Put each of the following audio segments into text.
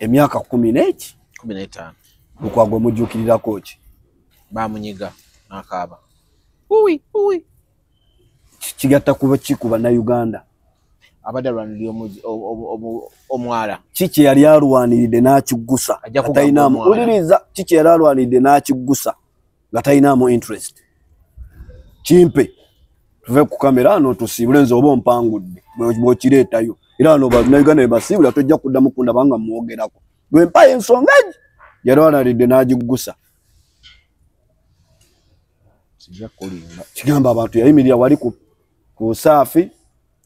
emyaka 15 Lukwago mujjukirirako ki bamunyiga nakaba uwi kigatta kuba kikuba na Uganda abadalwanira omwala kiki yali alwaniride n'akigusa atayinamu uliriza kiki yali alwaniride n'akigusa gatayinamu interest kimpe tuve ku kamera no tusibule nze oba mpangudde bw'okireetayo era no Uganda basibula tojja kuddamu kundabanga mwogerako gwe mpaye ensonga yali alwaniride n'agigusa kigamba abantu yayimirira wali ku saafi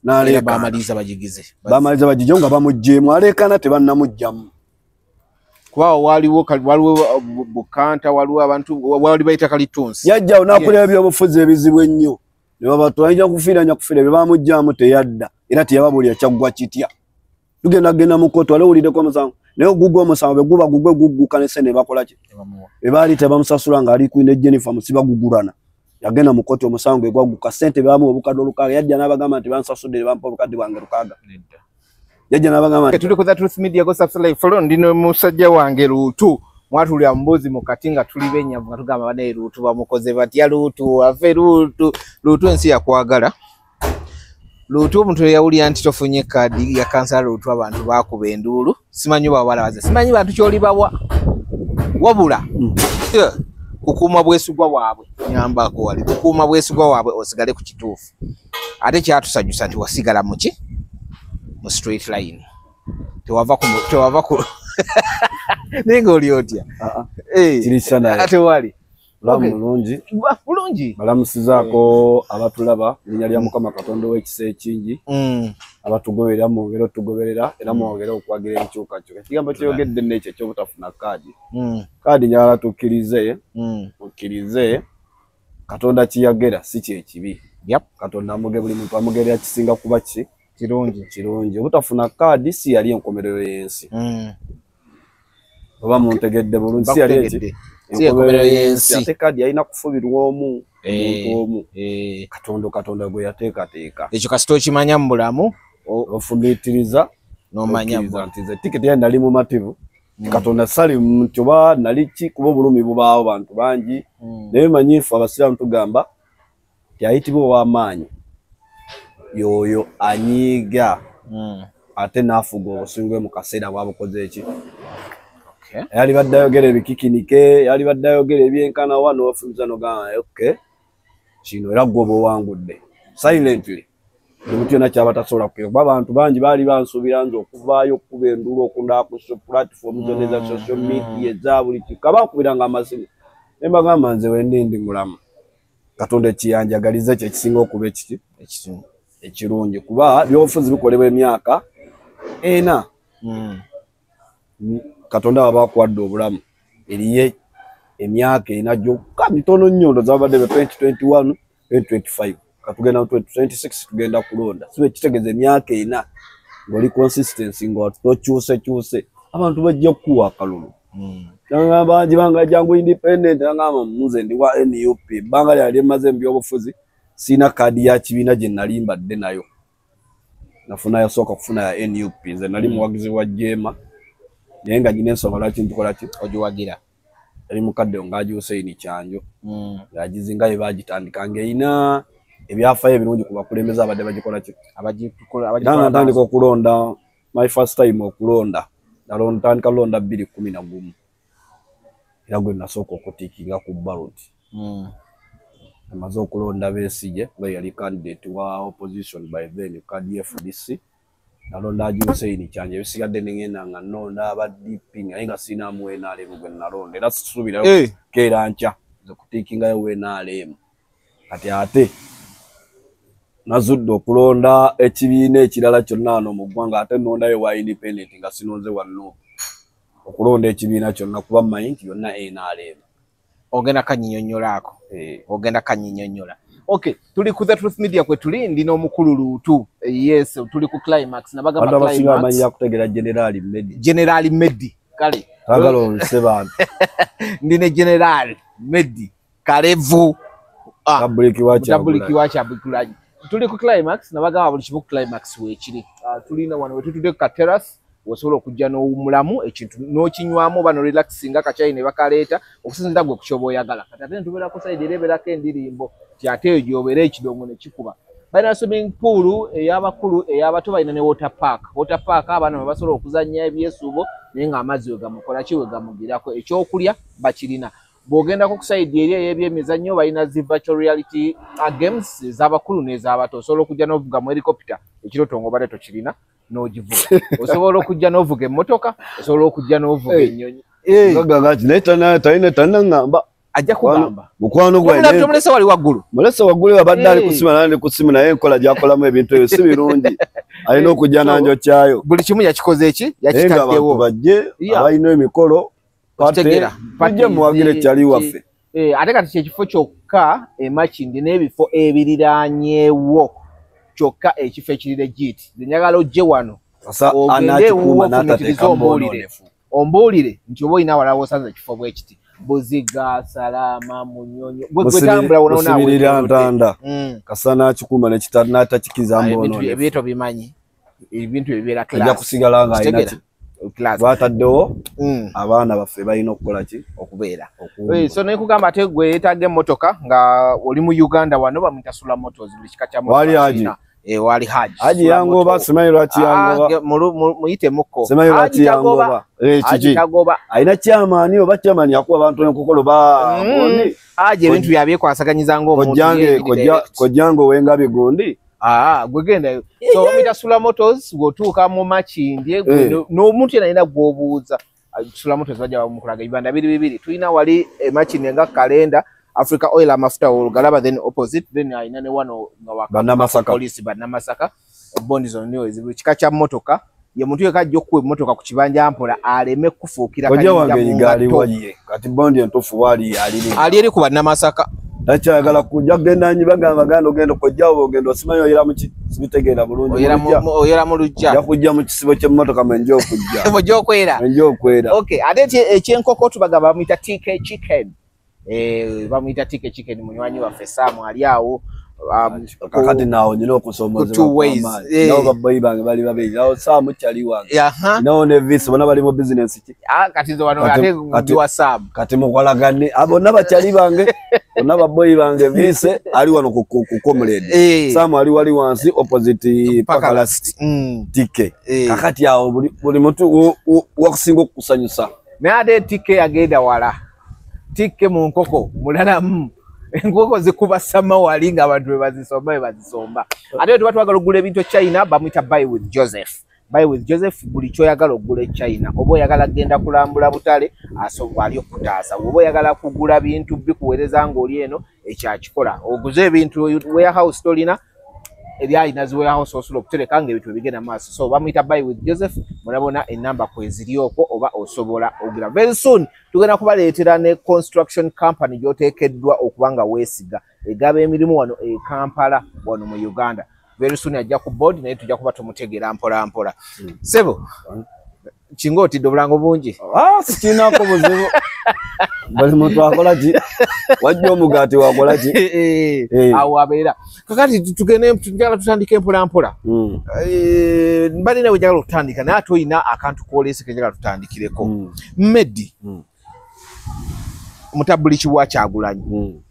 n'aleka bamaliza bajigize nga bamujjeemu alekana tebannamujjamu kuba waliwo bukanta waliwo abantu wali bayita kalitunsi yajjawo n'akulira ebyobufuzi ebizibu ennyo ne babatwalira kufiiranya bye bamujjaamu teyadda era teyababulira kyaggwa kitya tugenda mu kkooti walewuliddeko omusango naye ogugwa omusango bwe guba gugwe gugguka ne sene bakola ki ebaali tebamusasula ng'ali Queen Jennifer musiba gugulana yagenda mu kkooti omusango egwagguka ssente bebamu obukadde olukaaga yajja n'abagamba nti bansasudde bampa obukadde bwange lukaaga yajja n'abagamba nti tuli ku The Truth Media go subscribe follow ndino musajja wange Luutu mwatulya mbuzi mu kati nga tuli benyavu nga tugamba bane Luutu bamukoze batya Luutu afe Luutu ensi yakwagala Luutu omuntu yawulira nti tofunye kadi ya kansala Luutu abantu bakuba enduulu simanyi bawala baze simanyi bantu kyoli bawa wabula kukuuma bwesigwa waabwe nyambako wali kukuuma bwesigwa waabwe osigale ku kituufu ate kyatusanyusa nti wasigala muki mu straight line tewava ku nenga oli otya kirisana ate wali bulungi balamusizaako abatulaba linnya lya Mukama Katonda w'ekisa ekingi abatugoberera mwongere otugoberera era mwongere okwagira enkyukakyuka ekigambo kyeyogedde n'ekyo ekyobutafuna kaadi njagala tukkirize Katonda kiyagera si kyekibi Katonda amuge buli muntu amugerera kisinga kuba kirungi obutafuna kaadi si yali enkomerero y'ensi oba muntegedde bulungi si yali enkomerero y'ensi ate kaadi yalina kufubirwa omuntu omu Katonda gwe yateekateeka ekyo kasita okimanya mu bulamu ofumiitiriza n'omanya nti ze tiketi yali nali mumativu Katonda sali muntu oba nali ki kuba obulumi bubaawo bantu bangi naye manyiifu abasiraamu tugamba yayitibwa ow'amaanyi yoyo anyiiga ate n'afuga obusingwe mu kaseera bwabukoze eki yali badde ayogera ebikikinike yali badde ayogera ebyenkana wano wafumiza nogamba kino era gwe oba owangudde silently omuntu yonna kyaba tasobola kukkiriza kuba abantu bangi baali bansuubira nze okuvaayo okuba enduulu okunda ku platform zonna eza social media eza buli kika bankubiranga amasimu ne mbagamba nze wendi mulamu Katonda ekiyanjagaliza kye kisinga okuba ekirungi kuba byobufuzi bikolebwa emyaka 4 Katonda aba akuwadde obulamu eriye emyaka 4 gyokka mitono nnyo ndozabadde 2021 2025 katugenda mu 2026 tugenda kulonda sibe kitegeeza emyaka 4 ng'oli consistency nga tokyuse abantu bajja kuwa akalulu bangi banga jangu independent ngamba muze ndi wa NUP banga lyali maze mbyobufuzi sina kadi ya kibiina gye nali mbadde nayo nafuna yasooka kufuna ya NUP nze nali muwagizi wa Jema naye nga nyina ensonga lwaki ntukola ki ogiwagira yali mukadde ngaaji Hussein Kyanjo yagizinga bye bagitandika ng'eyina ebyafaayo ebirungi ku bakulembeze abadde bagikola ki natandika okulonda my first time okulonda ntandika londa 2011 era gwe nasooka okutiikinga ku ballot amaze okulonda Besigye nga yali candidate wa opposition by then kadi FDC nalonda Haji Hussein Kyanjo ebisigadde nengenda nga nonda aba DP naye nga sinaamu NRM gwe nalonda era situubirayo keera nkya nze kutiikingayo NRM kati ate nazudde okulonda ekibiina ekirala kyonna wano mu ggwanga ate nondayo wa independent nga sinonze wano okulonda ekibiina kyonna kuba mmanyi nti yonna NRM ogenda kanyinyonnyolaako ogenda kanyinyonnyola okay tuli ku The Truth Media kwe tuli ndina omukulu Luutu yes tuli ku climax nabagamba climax amanyi yakutegera General Meddi kale agalo oluse bantu ndine General Meddi Kalevu public wacha tuli ku climax nabagamba buli kimu climax weekiri tulina wano wetutudde ku terrace osobola okujja n'omulamu ekintu n'okinywamu oba no relaxinga akacayi ne bakaleeta okusinzira gwe ku kyoba oyagala kati ate netubeerako sayidi ereeberako endirimbo ti ate eyo gyobeera ekidongo ne kikuba. Balina swimming pool ey'abakulu ey'abato balina ne water park abaana mwe basobola okuzannya ebyesuubo naye ng'amazzi we gamukola ki we gamugirako. Ekyokulya bakirina. Bw'ogendako ku sayidi eri ey'ebyemizannyo balina zi virtual reality games ez'abakulu n'ez'abato. Osobola okujja n'ovuga mu helicopter ekiroto ng'obadde tokirina n'ogivuga. Osobola okujja n'ovuga emmotoka, osobola okujja n'ovuga ennyonyi. Naye tannaŋŋamba ajja kugamba mukwano gwe mulese wali waggulu mulese waggulu abadde ali kusima nandi kusimu naye enkola gyakolamu ebintu ebyo si birungi alina okujja nanjo kyayo buli kimu yakikoze eki yakitaddewo bajje abalina emikolo tujje muwagire kyali waffe ate kati kyekifo kyokka emakindi n'ebifo ebiriraanyeewo kyokka ekifo ekirire giti njagala ojje wano ogende ombuulire nti oba olina awala wosanza ekifo bwe kiti Buziga, Salama, Munyonyo. Gwetambula wona ntanda. Kasana akikuma ne kitarina atakikiza mbono. Ebintu bimanyi. Ebintu ebibeera class. Ajja kusigala nga ina class. Bataddewo abaana baffe balina okukola ki okubeera. So ne kugamba ate gwe yeetaaga emmotoka nga oli mu Uganda wano bamuyita Sula Motors buli kika kya motoka. Wali Haji. Wali Haji. Haji yangoba Simayiro ati yangoba. Muyite muko. Simayiro ati yangoba. Haji tagoba. Aina chairman oba chairman yakuba abantu enkokolo ba gondi. Haji ebintu byabyekwasaganyizanga omuntu Kojango wenga bigondi. Gwe genda. So bamuyita Sula Motors gwotuuka mu Makindye n'omuntu yena alina gw'obuuza. Sula Motors bajja bamukulaga ibanda bibiri. Tulina wali Makindye nga kalenda. Africa Oil amafuta galaba then opposite then aina ne wano Bannamasaka police Bannamasaka bondi zoniyo ezibu kika kya motoka ye muntu yekajjo kuwe motoka ku kibanja mpola aleme kufuukira kanja wange igali waye kati bondi entofu wali ali ku Bannamasaka takyagala kujja genda nyi bagamba ogenda kujjawo ogenda osimayo oyera muki sibitegera bulungi oyera mu lujja ya kujja mu kisibo kye motoka menjo kujja mojo kwera okay ate ekyenkoko tubagamba bamuyita TK chicken bamuyita TK chicken munywanyi waffe Samu ali awo kakati nawo nyina okusomozebwa nabo babbayi bange bali babiri awo Samu kyali wange nawo ne visi bona bali mu business ki kati zo wano ate ndiwa Samu kati mukolagane abo naba kyali bange bona babbayi bange visi ali wano ku comrade Samu ali wali wansi opposite Pakalast TK kakati awo buli muntu wakusinga okusanyusa ne ade TK agenda wala Tike mu nkoko mulala enkoko zikuba sama wali nga abantu bazisomba ate twatwagala ogula ebintu China bamuyita buy with Joseph buli kyoyagala ogula China oba oyagala genda kulambula butale asobola ali okutaasa oba oyagala kugula bintu bikuweereza ng'oli eno ekyakikola oguze ebintu warehouse tolina ebyalina zi warehouse osobola okutereka nga ebintu bigenda maaso so bamuyita buy with Joseph mulabona enamba kweziri okwo oba osobola ogira very soon tugenda kubaleetera ne construction company gyoteekeddwa okubanga weesiga egaba emirimu wano e Kampala wano mu Uganda very soon ajja ku board naye tujja kuba tumutegeera mpola sebo kingo otidde obulango bungi sikinako buzibu bali muntu akola ki wajja omugaati wakola ki awo abeera kakati tugende njagala tutandike mpola balina we njagala okutandika naye ate olina akantu koolesi ke njagala tutandikireko Meddi mutabuliki wa Kyagulanyi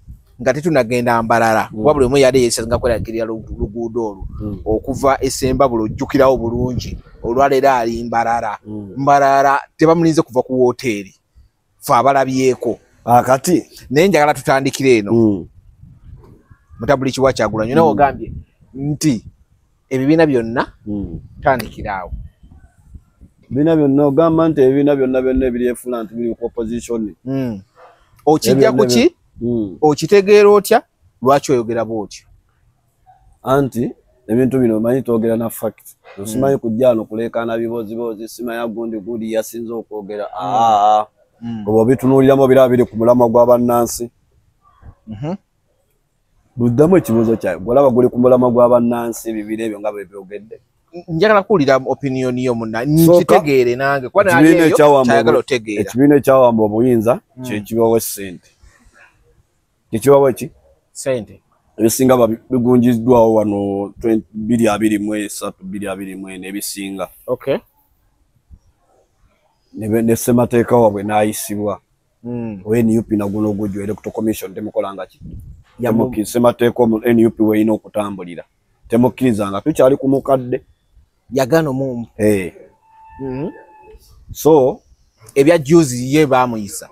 nga tetunagenda Mbarara wabula omwe yali yeesenga kwelagirira luguudo olwo okuva Esemba bulo ojjukirawo bulungi olwaleero ali Mbarara tebamulinze kuva ku woteeri fe abalabyeko kati naye njagala tutandikire eno mutabuliki wa Kyagulanyi nawe ogambye nti ebibiina byonna tandikiraawo biina byonna ogamba nti ebibiina byonna ebiri efuna nti biri ku opposition okijja ku ki okitegeera otya lwaki oyogera bwotyo anti ebintu bino manyi twogera na fact simanyi kujja no kuleekaana bibozibozi simanyi gundi yasinze okwogera oba bitunuuliramu biraba biri ku mulamwa gw'abannansi luddamu ekibuuzo kyawe bwolaba guli ku mulamwa gw'abannansi bibiri ebyo nga bwebyogedde njagala kuwulira opinion yo munna nkitegeere nange ekibiina ekyawamba obuyinza kyekibawo ssente kikibawo ki ssente ebisinga bigunjiddwawo wano 2023 224 ebisinga ne ssemateeka waabwe n'ayisibwa NUP naguno ogujwa Electoral Commission temukolanga ki ssemateeka NUP weerina okutambulira temukkirizanga tukyali ku mukadde yagano mumu so ebya juzi ye baamuyisa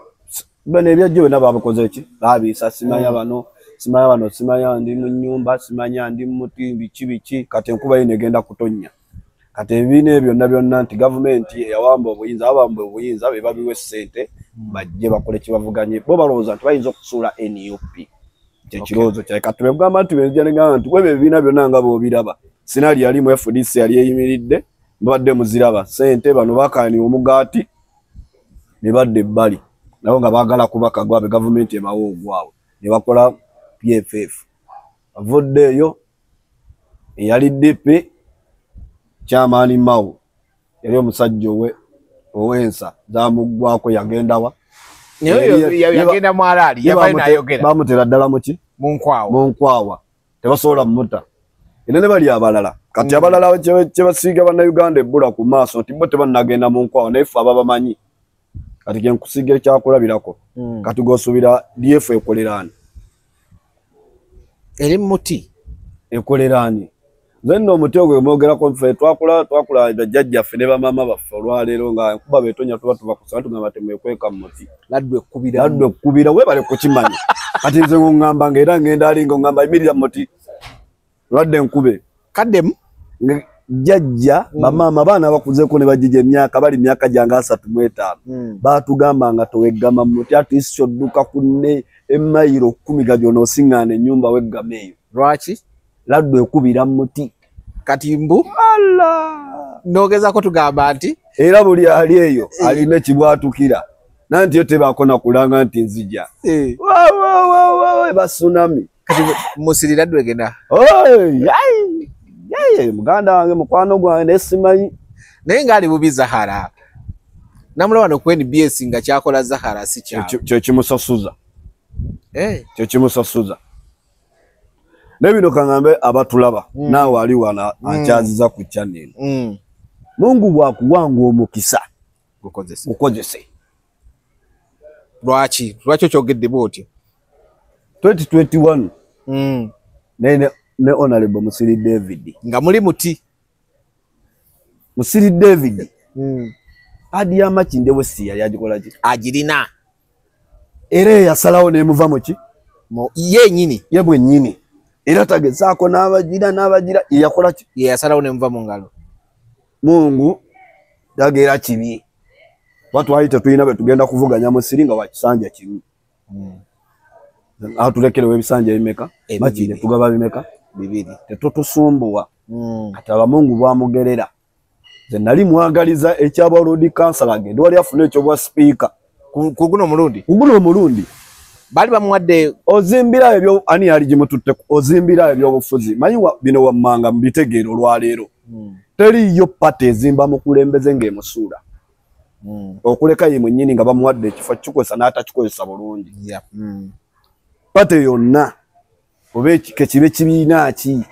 bano ebyajjo byonna babukoze ki baabiyisa simanya bano simanya ndi mu nnyumba simanya ndi mu muti biki kati enkuba yino egenda kutonnya kati ebibiina ebyo byonna nti gavumenti yawamba obuyinza be babiwe ssente bajje bakole kibavuganye bo balowooza nti bayinza okusuula NUP kyekirowoozo kyaye kati twegamba nti benjanegamba nti webyo ebibiina byonna nga boobiraba sinaali yalimu FDC yali eyimiridde mbadde muziraba ssente bano bakaani omugaati ne badde ebbali nabo nga baagala kubaka gwabe gavumenti emawo ogwawe ne bakola PFF avudde eyo eyali DP Kyamaani Mao yali omusajja owensa zamuggwako yagendawa yagenda mwalaali yabaye n'ayogera bamutera ddala muki munkwawa tebasobola mmuta era ne bali abalala kati abalala kyebasiiga bannayuganda ebbula ku maaso nti bo tebannagenda munkwawa naye ffe ababamanyi kati genkusiga ekyakulabirako kati gosuubira DF ekoleraani eri muti ekoleraani nze omuti ogwo mwogerako nfe twakula bajjajjaffe ne bamaama baffe olwaleero nga enkuba betonya tuba tuva kusaba tugamba temwekweka mu muti laddu ekkubira webale kukimanya kati nze ng'oŋŋamba ng'era ngenda ali ng'oŋŋamba yimirira mu muti lwadde enkube kaddemu jjajja bamaama baana bakuzeeko ne bajija emyaka bali myaka gyange 35 baatugamba nga toweggama mu muti ati isi odduka kunne emayiro 10 gajona osiŋŋaana ennyumba weggama eyo lwaki laddu ekubira mu muti kati mbu nogezaako tugamba nti era buli ali eyo alina ekibwatukira nanti yo tebaako nakulanga nti nzija basunami kati musiri laddu egenda muganda wange mukwano gwange nesimanyi naye ngaali bubi Zahara namulabano ku NBS nga kyakola Zahara si kyo kimusasuza nebino kaŋŋambe abatulaba naawe ali wana akyaziza ku channel Mungu bwakuwanga omukisa gukozese lwaki okyogedde bwotyo 2021 ne Honorable Musiri David nga muli muti Musiri David adi amakinde wesi yali agikola ki agirina era yasalawo nemuva muki yenyini ye bwennyini era tagezaako n'abagira yakola ki yasalawo nemuva mu ngalo Mungu yagera kibi watu ayite tuyina betugenda kuvuganya Musiri nga wakisanja kibi atulekerewo ebisanja ebimeka makinde tugaba bimeka bibiri tetutusumbuwa kati abamungu bwamugerera nze nali mwagaliza ekyaba road council agenda wali afuna ekyo bwa speaker kuguno omulundi bali bamuwadde ozimbira ebyo ani yali gimututte ozimbira ebyobufuzi manyi bino wammanga mbitegeero olwaleero teriyo pate ezimba mukulembeze ng'emusuula okuleka ye mwennyini nga bamuwadde ekifo kikozesa n'atakikozesa bulungi pate yonna oba kekibe kibiina ki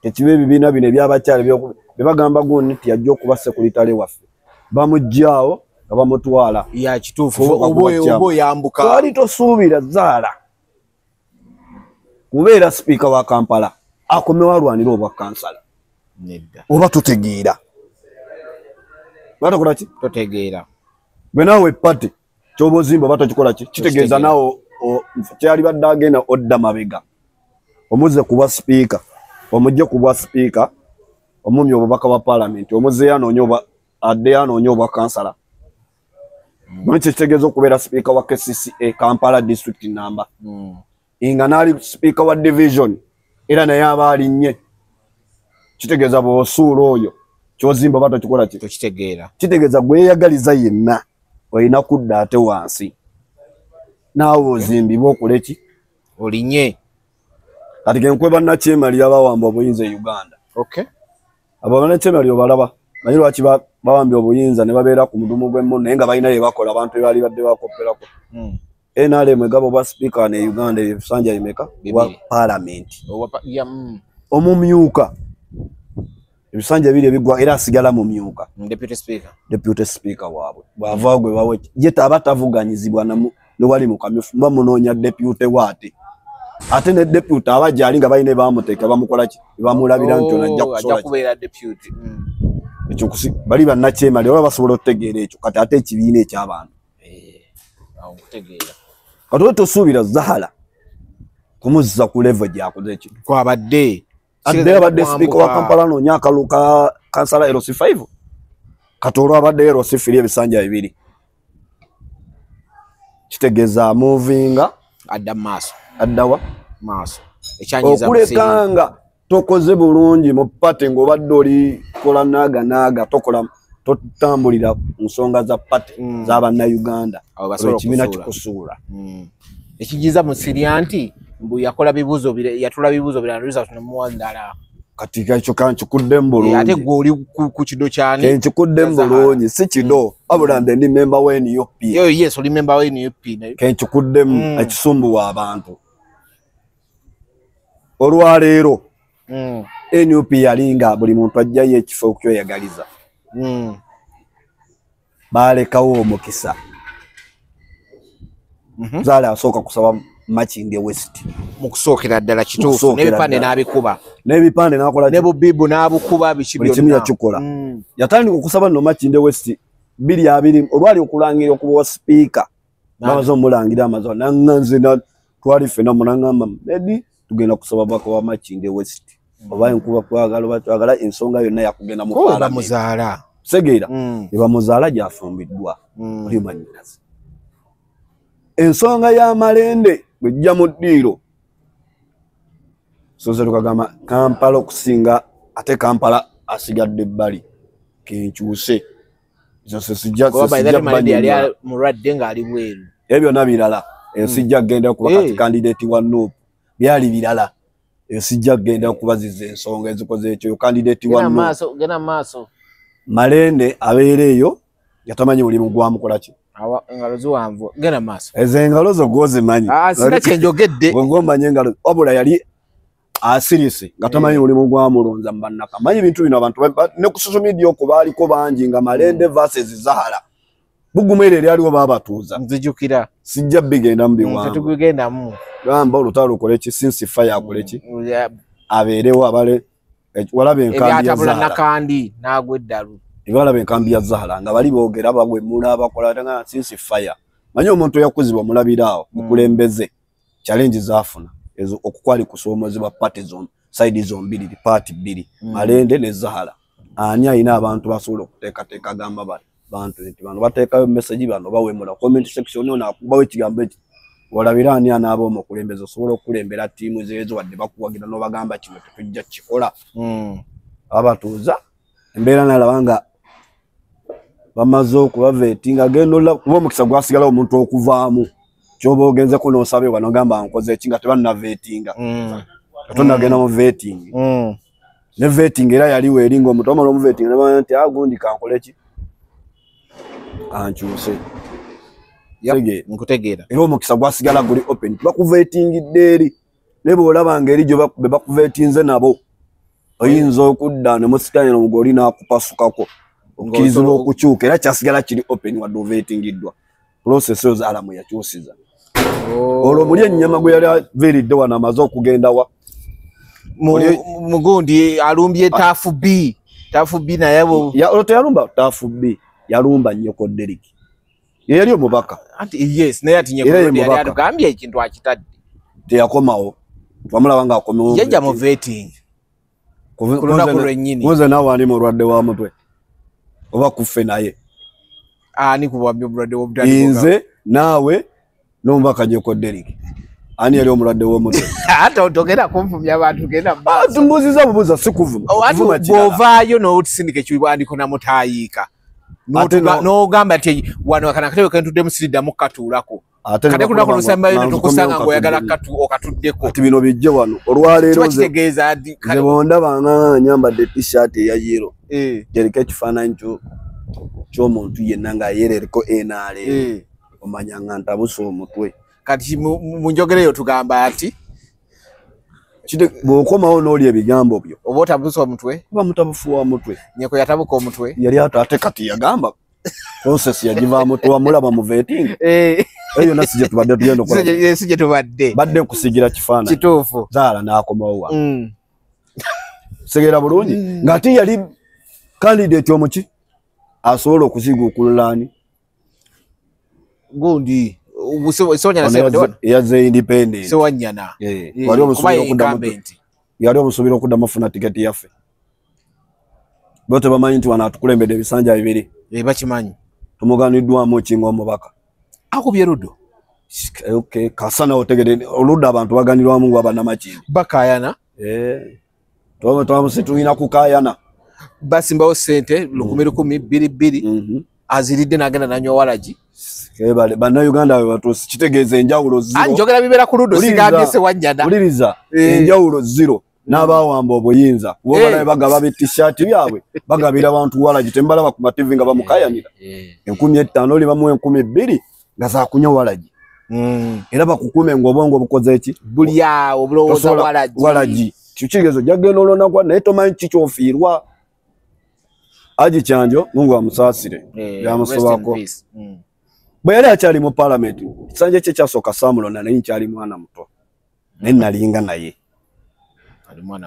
kekibe ebibiina bino ebyabakyala bye bagamba gundi nti yajja okuba sekuritale waffe bamuggyaawo nga bamutwala ya kituufu oba oyambuka twali tosuubira Zaala kubeera sipiika wa Kampala akomewo alwanira obwa kansala oba tutegeera batakola ki totegeera bwe naawe pati kyoba ozimba oba tokikola ki kitegeeza naawe kyali badde agenda odda mabega omuzze ku bwa sipiika omujje ku bwa sipiika omumye obubaka bwa paalamenti omuzzeyo addeyo anoonye obwa kansala muli kyekitegeeza okubeera sipiika wa KCCA Kampala district number nga naali sipiika wa division era naye aba alinnye kitegeeza bw'osuula oyo kyozimba oba tokikola ki tokitegeera kitegeeza gweyagaliza yenna olina kudda ate wansi naawe ozimbibwa okule ki olinnye kati genkwe bannakyemalira bawamba obuyinza e Uganda abo bannakyemalira obalaba naye lwaki bawambye obuyinza ne babeera ku mudumu gw'emmono naye nga balina bye bakola abantu bebaali badde bakopperako NRM egaba obwa sipiika ne Uganda ebisanja bimeka wa paalamenti omumyuka ebisanja biri ebigwa era asigala mu myuka deputy speaker waabwe bw'avaawo gwe bawe ye aba tavuganyizibwa ne wali mu kamyufu bamunoonya deputy waati ate ne deputy abajja ali nga balina baamuteeka bamukola ki bamulabira nti ajja kubeera deputy ekyo bali bannakyemali oba basobola okutegeera ekyo kati ate ekibiina eky'abantu kati tosuubira Zahara kumuzza ku level gyakoze ekintu kwabadde abadde speaker wa Kampala noonya akalulu ka kansala LC5 kati olwo abadde LC3 ebisanja bibiri kitegeeza movinga adda maaso addawa maaso ekyanyiza okulekanga tokoze bulungi mu pate ng'obadde oli kola naaga tokola totambulira nsonga za pate z'Abannayuganda ekibiina kikusuula ekigiza mu Syria nti mbu yakola bibuzo yatula bibuzo biranduza tunamuwa ndala kati ekyo kankikudde mbulungi ate gwe oli ku kido kyane kenkikudde mbulungi si kido abulambe ndi member wa NUP yes oli member wa NUP kenkikudde ekisumbuwa abantu olwaleero NUP yalinga buli muntu ajjayo ekifo okyoyagaliza balekawo omukisa Zahara asooka kusaba Makindye West mu kusookera ddala kituufu n'ebipande n'akola ne bubibu n'abukuba bikimu yakikola yatandika okusaba nno Makindye West 2020 olwali okulangira okuba speaker bamaze omulangira amaze nanganze twali fena munangamba edi tugenda kusaba bako wa Makindye West oba enkuba kwagala oba twagala ensonga yonna yakugenda mu parliament muzaala segeera eba muzaala gyafumbiddwa oli manyikazi ensonga ya Malende bwejja mu ddiiro soze tukagamba Kampala okusinga ate Kampala asigadde ebbali kenkyuse sijja mulwadde ng'ali bweru ebyo byonna birala sijja kgenda kuba kati kandidate wa NUP byali birala sijja kgenda kubaziza ensonga ezikoze ekyo kandidate wa NUP gena maaso Malende abeera eyo yatamanyi mulimu gwamukola ki engalo ziwanvu gena maaso ezo engalo zo gwozimanyi sina kyenjogedde bwengommanyi engalo wabula yali asirise nga tamanyi mulimu gwamulonza mu bannaka manyi bintu bino abantu ne ku social media okwo baaliko bangi nga Malende versus Zahara bugumere eryaliwo baabatuuza nzijukira sijja bigenda mu biwanvu tetugendamu gamba olutalo lukole ki sinsi fire akole ki abeerewo abale walaba enkambi ya Zahara nakandi nagwe eddalu walaba enkambi ya Zahara nga bali boogera bagwemula bakola nga sinsi fire manyi omuntu yakuzibwa mulabiraawo mukulembeze challenge zaafuna ezo okukwali kusoomozebwa party zone side zombiri party bbiri Malende ne Zahara ani ayina abantu basobola okuteekateeka gamba bantu nti bano bateekayo message bano bawemula comment section ono akubawo ekigambo eki walabira ani anaaba omukulembeze osobola okulembera ttiimu zeezo wadde bakuwagira n'obagamba kino tetujja kikola abatuuza embeera nalaba nga bamaze okubaveetinga genda kuba omukisa gwasigalawo omuntu okuvaamu kyoba ogenzeko n'osabe wano gamba nkoze eki nga tebannaveetinga katonagenda mu veeting ne veeting era yaliwo eringa omuntu omala omuveetinga nebaa nti agundi kankole ki kankyuse nkutegeera era omukisa gwasigala guli open bakuveetingidde eri ne bw'olaba ngeri gye bakuveetinze nabo oyinza okudda ne musikanye n'omugoli n'akupasukako okkirizibwa okukyuka era kyasigala kiri open wadde oveetingiddwa process eyo Zahara mwe yakyusiza olwo muli ennyama gwe yali aveeridde wano amaze okugenda wa mugundi alumbye taafu B naye olwo teyalumba taafu B yalumba nnyoko Derek ye yali omubaka yes naye ati nyeko yali atugambye ekintu akitadde teyakomawo twamulaba nga akomewo yajja mu vetting ku lunaku lwennyini muze naawe ani mulwadde wa mutwe oba kuffe naye ani kubwambye omulwadde w'obutali nze naawe n'omubaka Nyeko Derek ani yali omulwadde w'omutwe ate otogera kumvumya abantu genda mbaaso tumbuziza bubuza si kuvuma bw'ovaayo n'otisindika ekiwandiko namutayiika n'ogamba nti wano akana katebe kentudde musiriddamu katuulako kate kunaku lusembayo tukusanga ng'oyagala okatuddeko ati bino bijje wano olwaleero kiba kitegeeza nze bondaba nga nyambadde t-shirt eya yero jeriko ekifaananyi ky'omuntu yenna ng'ayerereko NRM omanya nga ntabusa omutwe kati mu njogera eyo tugamba ati bw'okomawo n'oli ebigambo byo oba otabusa omutwe oba mutabufuwa mutwe nyeko yatabuka omutwe yali ate kati yagamba process yagivaamu tuwamulaba mu vetting eyo nasi gye tubadde tugenda okola si gye tubadde badde nkusigira kifaananyi kituufu zaala n'akomawo wa segera bulungi ng'ate yali candidate omuki asobola okuziguukululaani gundi yaze independent sewanyana yali omusuubira okuddamu afuna tiketi yaffe bo tebamanyi nti wano atukulembedde ebisanja bibiri bakimanyi tumuganiddwamu kinga omubaka akubye luddo kasana otegede oludda abantu baganirwamu nga bannamakingi bakayana twamusi tulina kukayana basimbawo sente 10,000 aziridde n'agenda nanywa walagi bannayuganda batuusi kitegeeza enjawulo zero njogera bibeera ku luddo sigambye sewanyana uliriza enjawulo zero n'abawamba obuyinza wobalabe bagaba b'etishaati byabwe bagabira abantu walagi tembalaba ku mativi nga bamukayanira 5,000 oli bamuwa 2,000 nga zakunywa walagi era bakukume ng'obwongo bukoze eki buli awo bulowooza walagi kikigezo jagenda olonagwa naye tomanyi kikyofiirwa Aji Kyanjo Mungu amusaasire yamusobako bwe yali akyali mu parliament kisanja kye kyasooka Samulonda naye nkyali mwana muto naye nalinga naye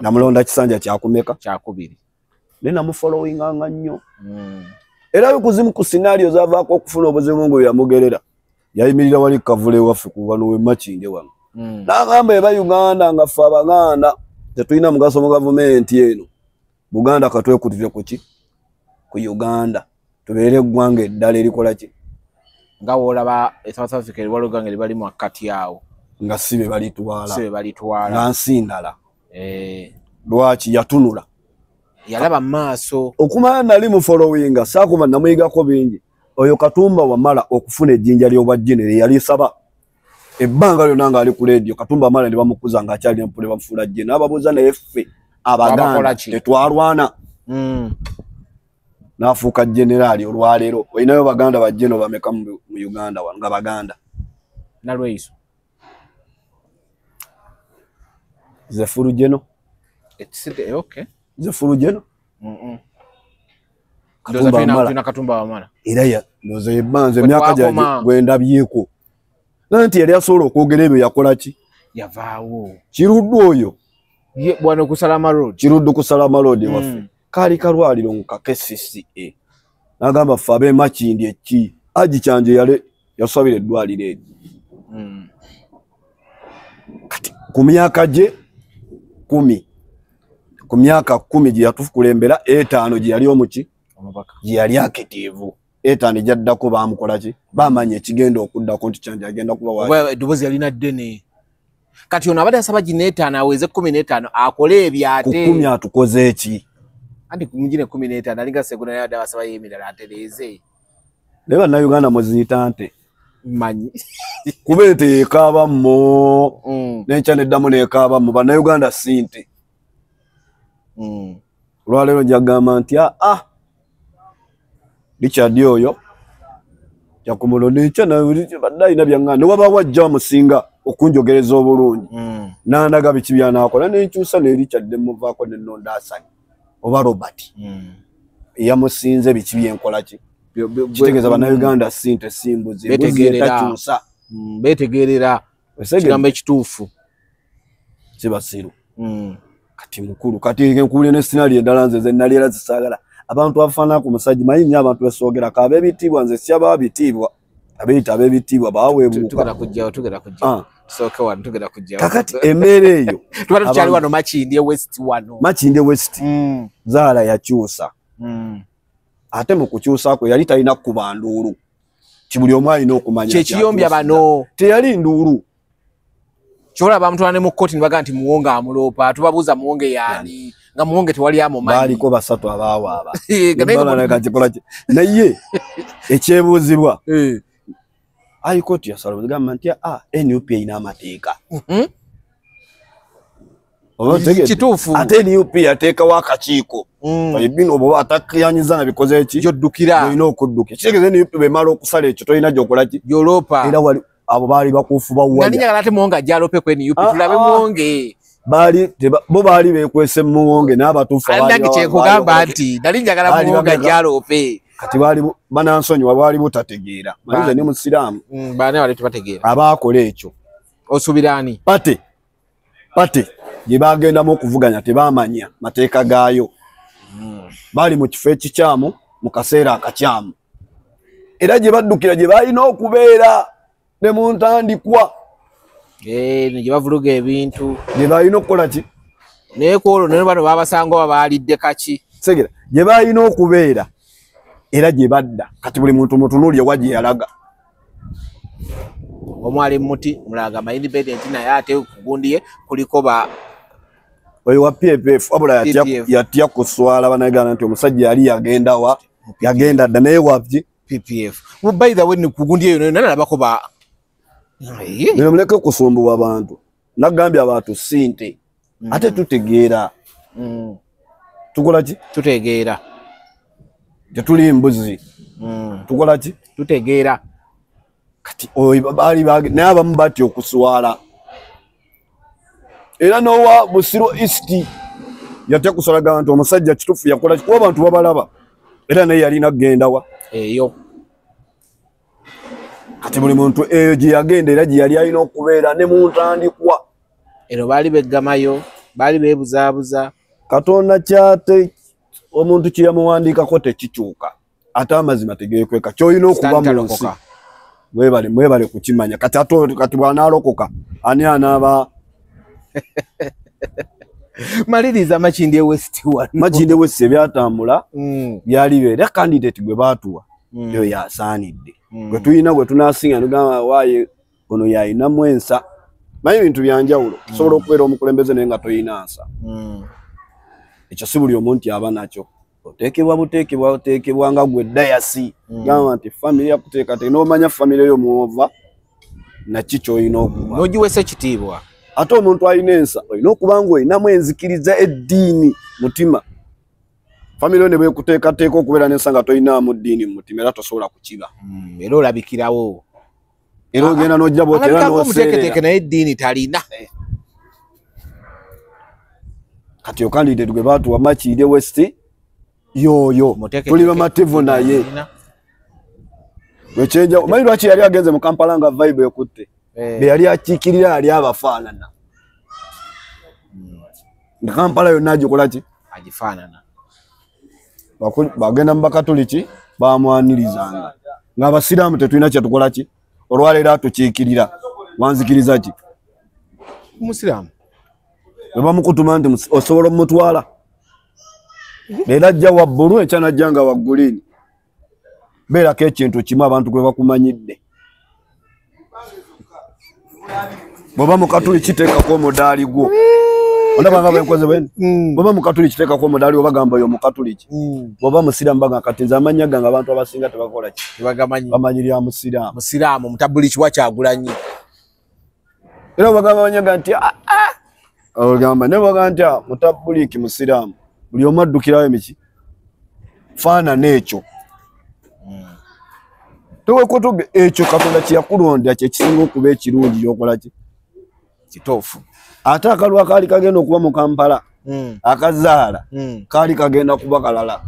namulonda kisanja kyakumeka kyakubiri naye namufollowinga nga nnyo era bikuzimu ku scenario zavaako okufuna obuzibu ngo yamugerera yayimirira wali kavule waffe ku wano w'Emakinde wano n'agamba eba Uganda nga ffe Abaganda tetulina mugaso mu gavumenti eno Buganda katwekutire kuki ku Uganda tubeere eggwanga eddala erikola ki nga wolaba South Africa liwaluganga libali mu akati yawo nga sibe balitwala nga nsi ndala lwaki yatunula yalaba maaso okumala nali mu followinga saakuma namuyigako bingi oyo Katumba wamala okufuna ejjinja ly'obwajjine yali saba ebbanga lyonna nga ali ku radio Katumba amala ne bamukuza nga akyali empule bamufuula jjine n'ababuuza naye ffe Abaganda tetwalwana n'afuuka generali olwaleero olinayo Baganda bajjeno bameka mu Uganda wano nga Baganda nalweiso Zefuru Jeno Zefuru Jeno Katumba wamala era ndoze ebbanze emyaka gyange gwendabyeko nanti yali asobola okwogera ebyo yakola ki yavaawo kiruddu oyo bwano ku Salama Road kiruddu ku Salama Road waffe kaali kalwaliro mu KCCA n'agamba ffe ab'Emakindi eki Aji Kyanjo yali yasabira eddwaliro eryo kati ku myaka gye 10 ku myaka 10 gye yatukulembera 5 gye yali omuki gye yali akitiivu 5 gyaddako baamukola ki baamanya ekigenda okuddako nti Kyanjo agenda kuba wa eddoboozi yalina ddene kati ono abadde asaba gine 5 aweze 15 akole ebyate ku 10 atukoze eki andi kumujine 15 alinga seguna yada basaba yemirala atereze leba na Uganda muziyita nte manyi kubete ekaba mo n'ekyane ddamu n'ekaba mu bana Uganda sinte lwalero njagamba nti Richard oyo yakumulondo ekyana baddayi nabyanga ne waba wajja musinga okunjogereza obulungi n'andaga biki byanakola n'enkyusa ne Richard muvaako ne Nondasani oba Robert yamusinze biki byenkola ki kitegeeza bana Uganda sinte simbuzi betegerera kigambo ekituufu kibasiru kati mukulu kati nkuule ne scenario endala nze ze nali era zisaagala abantu abafaana ku musajja manyi nnyo abantu besoogera ka ab'ebitiibwa nze si ab'ebitiibwa abeeyita ab'ebitiibwa baaweebuuka tugenda kujja kakati emmeera eyo tubadde tukyali wano Makindye West Zaala yakyusa ate mu kukyusaako yali talina kuba nduulu kibuli omu alina okumanya kyekiyombya bano teyali nduulu kyolaba mutwala ne mu kkooti ne baga nti Muwonge amuloopa tubabuuza Muwonge yaani nga Muwonge tewali amumanyi baaliko basatu abaawaaba naye ekyebuuzibwa High Court yasala bagamba nti NUP erina amateeka kituufu ate NUP yateekawo akakiiko bino oba atakiyanyiza na bikoze eki gy'oddukira olina okuddukira kitegeeza NUP bemala okusala ekyo tolina gy'okola ki gy'oloopa era wali abo baali bakuufu bawuwanya nali njagala ate Muwonge ajja aloope ku NUP tulabe Muwonge bo baali bekwese muwonge n'abatuufu alina kyekugamba nti nali njagala muwonga jalope kati baali banansonyiwa baali butategeera malize ne musiraamu baane wali tubategeera abaakola ekyo osubirani pate gye bagendamu okuvuganya tebaamanya mateeka gaayo baali mu kifo ekikyamu mu kaseera akakyamu era gye baddukira gye baalina okubeera ne mu ntandikwa gye bavuluga ebintu gye baalina okukola ki naye kwolwo ne bano babasanga oba baalidde kaki segera gye baalina okubeera era gye badda kati buli muntu mutunuulye wa gye yalaga omwali muti mulaga independent naye ate kugundiye kuliko ba oyo wa PPF abula yatya kuswala banagana nti omusajja yali yagenda dda naye wabye PPF by the way ni kugundiye yo nana labako ba nino muleke kusumbuwa abantu nagambye abantu sinte ate tutegeera tukola ki tutegeera tetuli mbuzi tukola ki tutegeera kati oyo baali naye abamu batya okuswala era nowa Busiro East yatya kusalaga abantu omusajja kitufu yakola kuba abantu babalaba era naye yalina kugenda wa eyo kati buli muntu eyo gye yagenda era gye yali alina okubeera ne mu ntandikwa ero baali beggamayo baali beebuzaabuza Katonda kyate omuntu kye yamuwandiikako tekikyuka ate amazima tegeekweka ky'olina okuba mu nsi mwebale kukimanya kati bw'anaalokoka ani anaaba maliriza Makindye West Makindye West ebyatambula byali beera candidate gwe baatuwa yo yasaanidde gwe tulina gwe tunaasinga tugamba waaye ono yalina mwensa manyi ebintu byanjawulo osobola okubeera omukulembeze naye nga toyina nsa ekyo si buli omuntu aba nakyo oteekebwa nga gwe dayasi gamba nti famire yakuteeka n'omanya famire yo muova naki ky'olina okuba n'ogiwesa ekitiibwa ate omuntu alina ensa olina okuba nga olinamu enzikiriza eddiini mutima famire ne bwekuteekateeka okubeera n'ensa nga tolinaamu ddiini mu mutima era tosobola kukiba era olabikirawo era ogenda n'ojja bwotera n'oseerera naye eddiini talina kati okandidate gwe baatuwa Makindye West yoyo tuli bamativu naye wekyenja manyi lwaki yali agenze mu Kampala nga vibe ekutte be yali akiikirira ali abafaanana nga Kampala yonna agikola ki agifaanana bagenda mu bakatoliki bamwanirizanga ng'abasiraamu tetulina kyetukola ki olwaleero atukiikirira wanzikiriza ki umusiraamu bwe bamukutuma nti osobola omutwala leero ajja wa bbulu enkya najja nga wa guliini beerako ekintu kimu abantu gwe bakumanyidde bw'oba mukatuliki teekako omudaali gwo ondabanga bwenkoze bwene bw'oba mukatuliki teekako omudaali gwo bagamba oyo mukatuliki bw'oba musiraamu bagamba kati nze amanya gange abantu abasinga tebakola ki bamanyirira musiraamu mutabuliki wa Kyagulanyi era bagamba banyaga nti ogamba ne bagamba nti mutabuliki musiraamu buli omu addukirawo emiki faanana ekyo tewekutuge ekyo Katonda kye yakulondera kye kisinga okuba ekirungi yokola ki kituufu ate akalwa kaali kagenda okuba mu Kampala akazaala kaali kagenda kuba kalala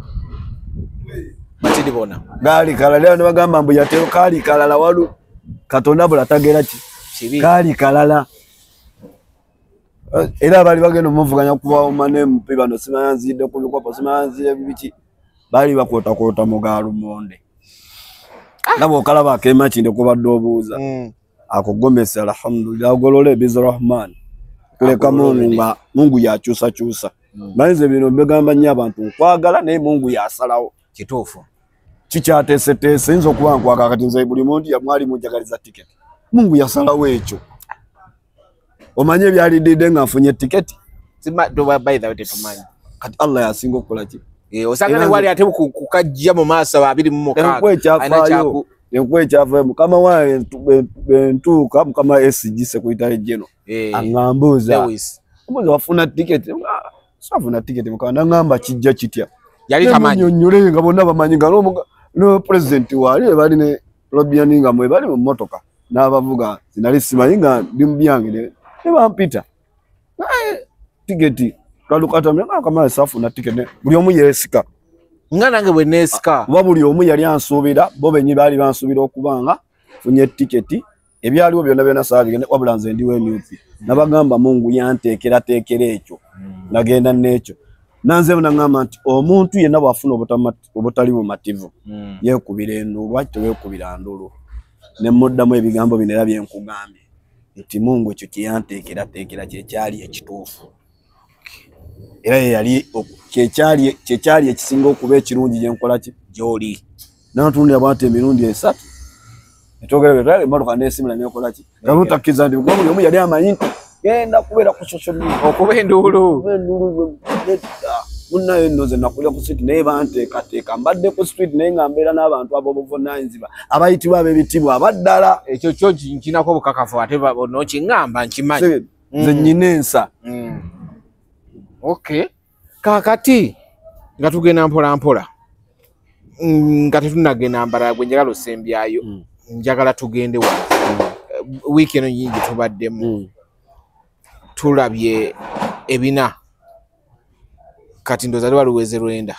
makiribona gaali kalala era ne bagamba mbu yatero kaali kalala walu Katonda bula tagera ki kaali kalala era bali bagenda omuvuganya kuba omane mpi bano simanzidde ku bikopo simanzidde biki bali bakoota mu gaalumonde nabo okalaba Makindye kubadde obuuza akugomesa alhamdulillah agolole bizrahman kuleka Mungu yakyusa manyize bino begamba nnyo abantu nkwagala naye Mungu yasalawo kituufu kikyateeseteese nzo okuba nkwaga kati nze buli muntu yamwali mujagaliza tiketi Mungu yasalawo ekyo omanye byalidde nga nfunye tiketi kati Allah yasinga okukola ki osanga wali ate kukajja mu maaso 26 enkwekyava mukama wange bentuuka mukama SG Secretary General aŋŋambuuza omuzi wafuna tiketi safuna tiketi mukama naŋŋamba kijja kitya yali tamanyi nnyonnyole nga bonna bamanyi nga no president wali bali ne lobbyani nga mwe bali mu mmotoka n'abavuga zinali simanyi nga ndi mu byange ne bampita tiketi kalukata mwenga kama safu na tiketi buli omu yesika nga nange bwe nesika oba buli omu yali ansuubira bo benyi baali bansuubira okubanga funye tiketi ebyaliwo byonna byonna saabigende wabula nze ndiwo emyupi nabagamba Mungu yanteekera ekyo nagenda n'ekyo nanze nangamba nti omuntu yenna bw'afuna obutali bumativu yeekubira endulu lwaki teweekubira ndulu ne muddamu ebigambo bino era byenkugambye nti Mungu ekyo kyeyanteekera kyekyali ekituufu era yali kyekyali ekisinga okuba ekirungi gyenkola gy'oli n'atundira bw'ati emirundi 3 etwogerera emmotoka neesimula neekola ki gamutakkiriza nti buli omu yali amanyi nti genda kubeera ku social media okuba endulu munnaye nno ze nakulira ku street naye banteekateeka mbadde ku street naye nga mbeera n'abantu ab'obuvunaanyizibwa abayitibwa ab'ebitibwa abaddala ekyo kyo nkinako obukakafu ate nokiŋŋamba nkimanyi nze nnyina ensa. Okay, kakati nga tugenda mpola mpola nga tetunagenda mbala gwe njagala osembyayo njagala tugende wa wiiki eno nyingi tubaddemu tulabye ebina kati ndoza waliwo ezerwenda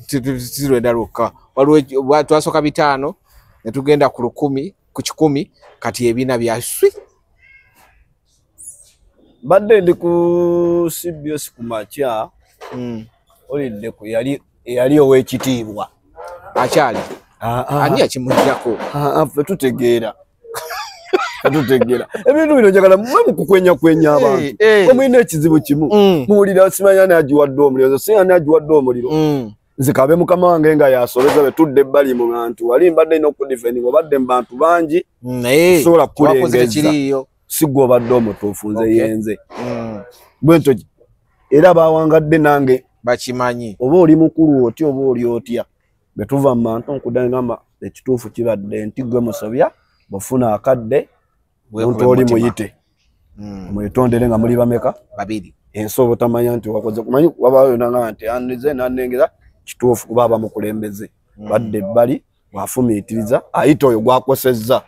tizirwenda lukka waliwo twasooka 5 ne tugenda ku 10 ku 10 kati ebina byaswi badde ndi ku CBS ku makya olidde ku yali ow'ekitiibwa akyali ani yakimujjako ffe tutegeera ebintu bino njagala mwe mukukwenya abantu omulina ekizibu kimu muwulira simanya ani agiwadde omuliro si ani agiwadde omuliro nze kabe mukama wange nga yasobeza be tudde ebbali mu bantu wali mbadde ina okudifendinga obadde mu bantu bangi sobola kukulengeza sigwe obadde omutuufu nze yenze bwento era bawangadde nange bakimanyi oba oli mukulu otya oba oli otya betuva mu bantu nkudangamba ekituufu kibadde nti gwe musobya bufuna akadde omuntu oli muyite mwetondere nga muli bameka 2 ensi obutamanya nti wakoze kumanyi wabaayo nanga nti andize nanengera kituufu kuba bamukulembeze badde ebbali bwafumiitiriza ayita oyo gwakosezza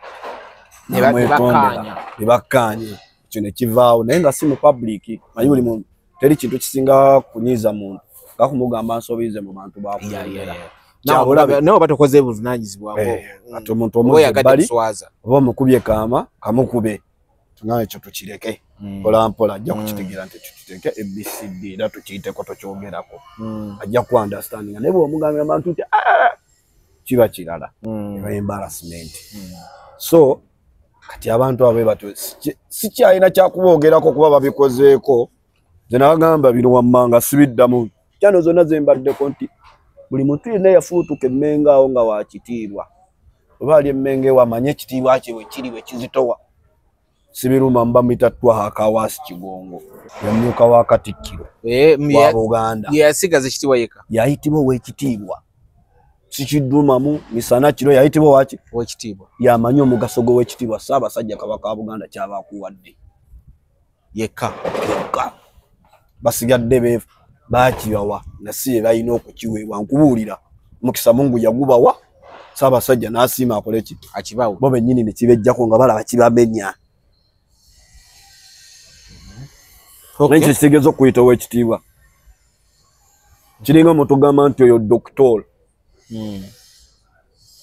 nebakkaanye ekyo ne kivaawo naye nga si mu public manyi buli muntu teri kintu kisinga kunyiiza muntu nga kumugamba nsobiize mu bantu bakulembera nawe batokoze buvunaanyizibwako ati omuntu omubbali oba omukubye kaama kamukube tunawe ekyo tukireke mpolampola ajja kukitegeera nti tukiteke ABCD era tukiyiteko tokyogerako ajja ku understandinga naye bw'omugambira abantu nti kiba kirala eba embarrassment so kati abantu abe bato sikyalina kyakuboogerako kuba babikozeeko nze nabagamba bino wammanga sibiddamu kyano zonna zembaddeko nti buli muntu yenna yafuutuka emmengo awo nga wakitiibwa oba ali emmengo ewo amanye ekitiibwa kye bwe kiri bwe kizitowa sibiruma mba mitattwa akawaasi kigongo yamyuka wa Katikkiro wa Buganda yasigaza ekitiibwa yeka yayitibwa ow'ekitiibwa sikidumamu misana kiro yayitibwa waki ow'ekitiibwa yamanyi omugaso gw'owekitiibwa Ssaabasajja Kabaka wa Buganda kyaba akuwadde yeka basigadde bakibawa nasiye balina okukiweebwa nkubuulira mukisa Mungu yagubawa Ssaabasajja n'asiima akole ki akibawo bo bennyini ne kibejjako nga balaba kibamenya ekyo kitegeeza okuyita ow'ekitiibwa kiringa mutugamba nti oyo doktor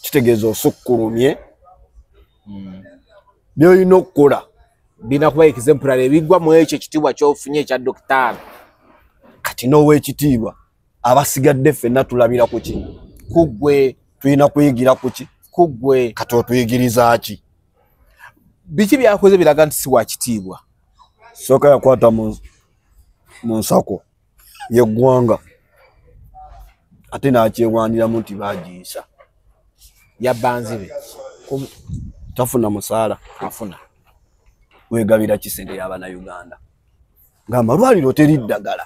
kitegeeza osukkulumye byolina okukola bina kuba exemplary ebigwa mu ekyo ekitiibwa kyofunye ekya dokitaali kati n'ow'ekitiibwa abasigadde ffenna tulabira ku ki kuggwe tulina kuyigira ku ki kuggwe kati otuyigiriza ki biki byakoze biraga nti si wa kitiibwa sooka yakwata mu nsako y'eggwanga ate n'akyewandiramu nti baagiyisa yabbanzibe tafuna musaala afuna wegabira kisente y'Abannayuganda ng'amalwaliro teri ddagala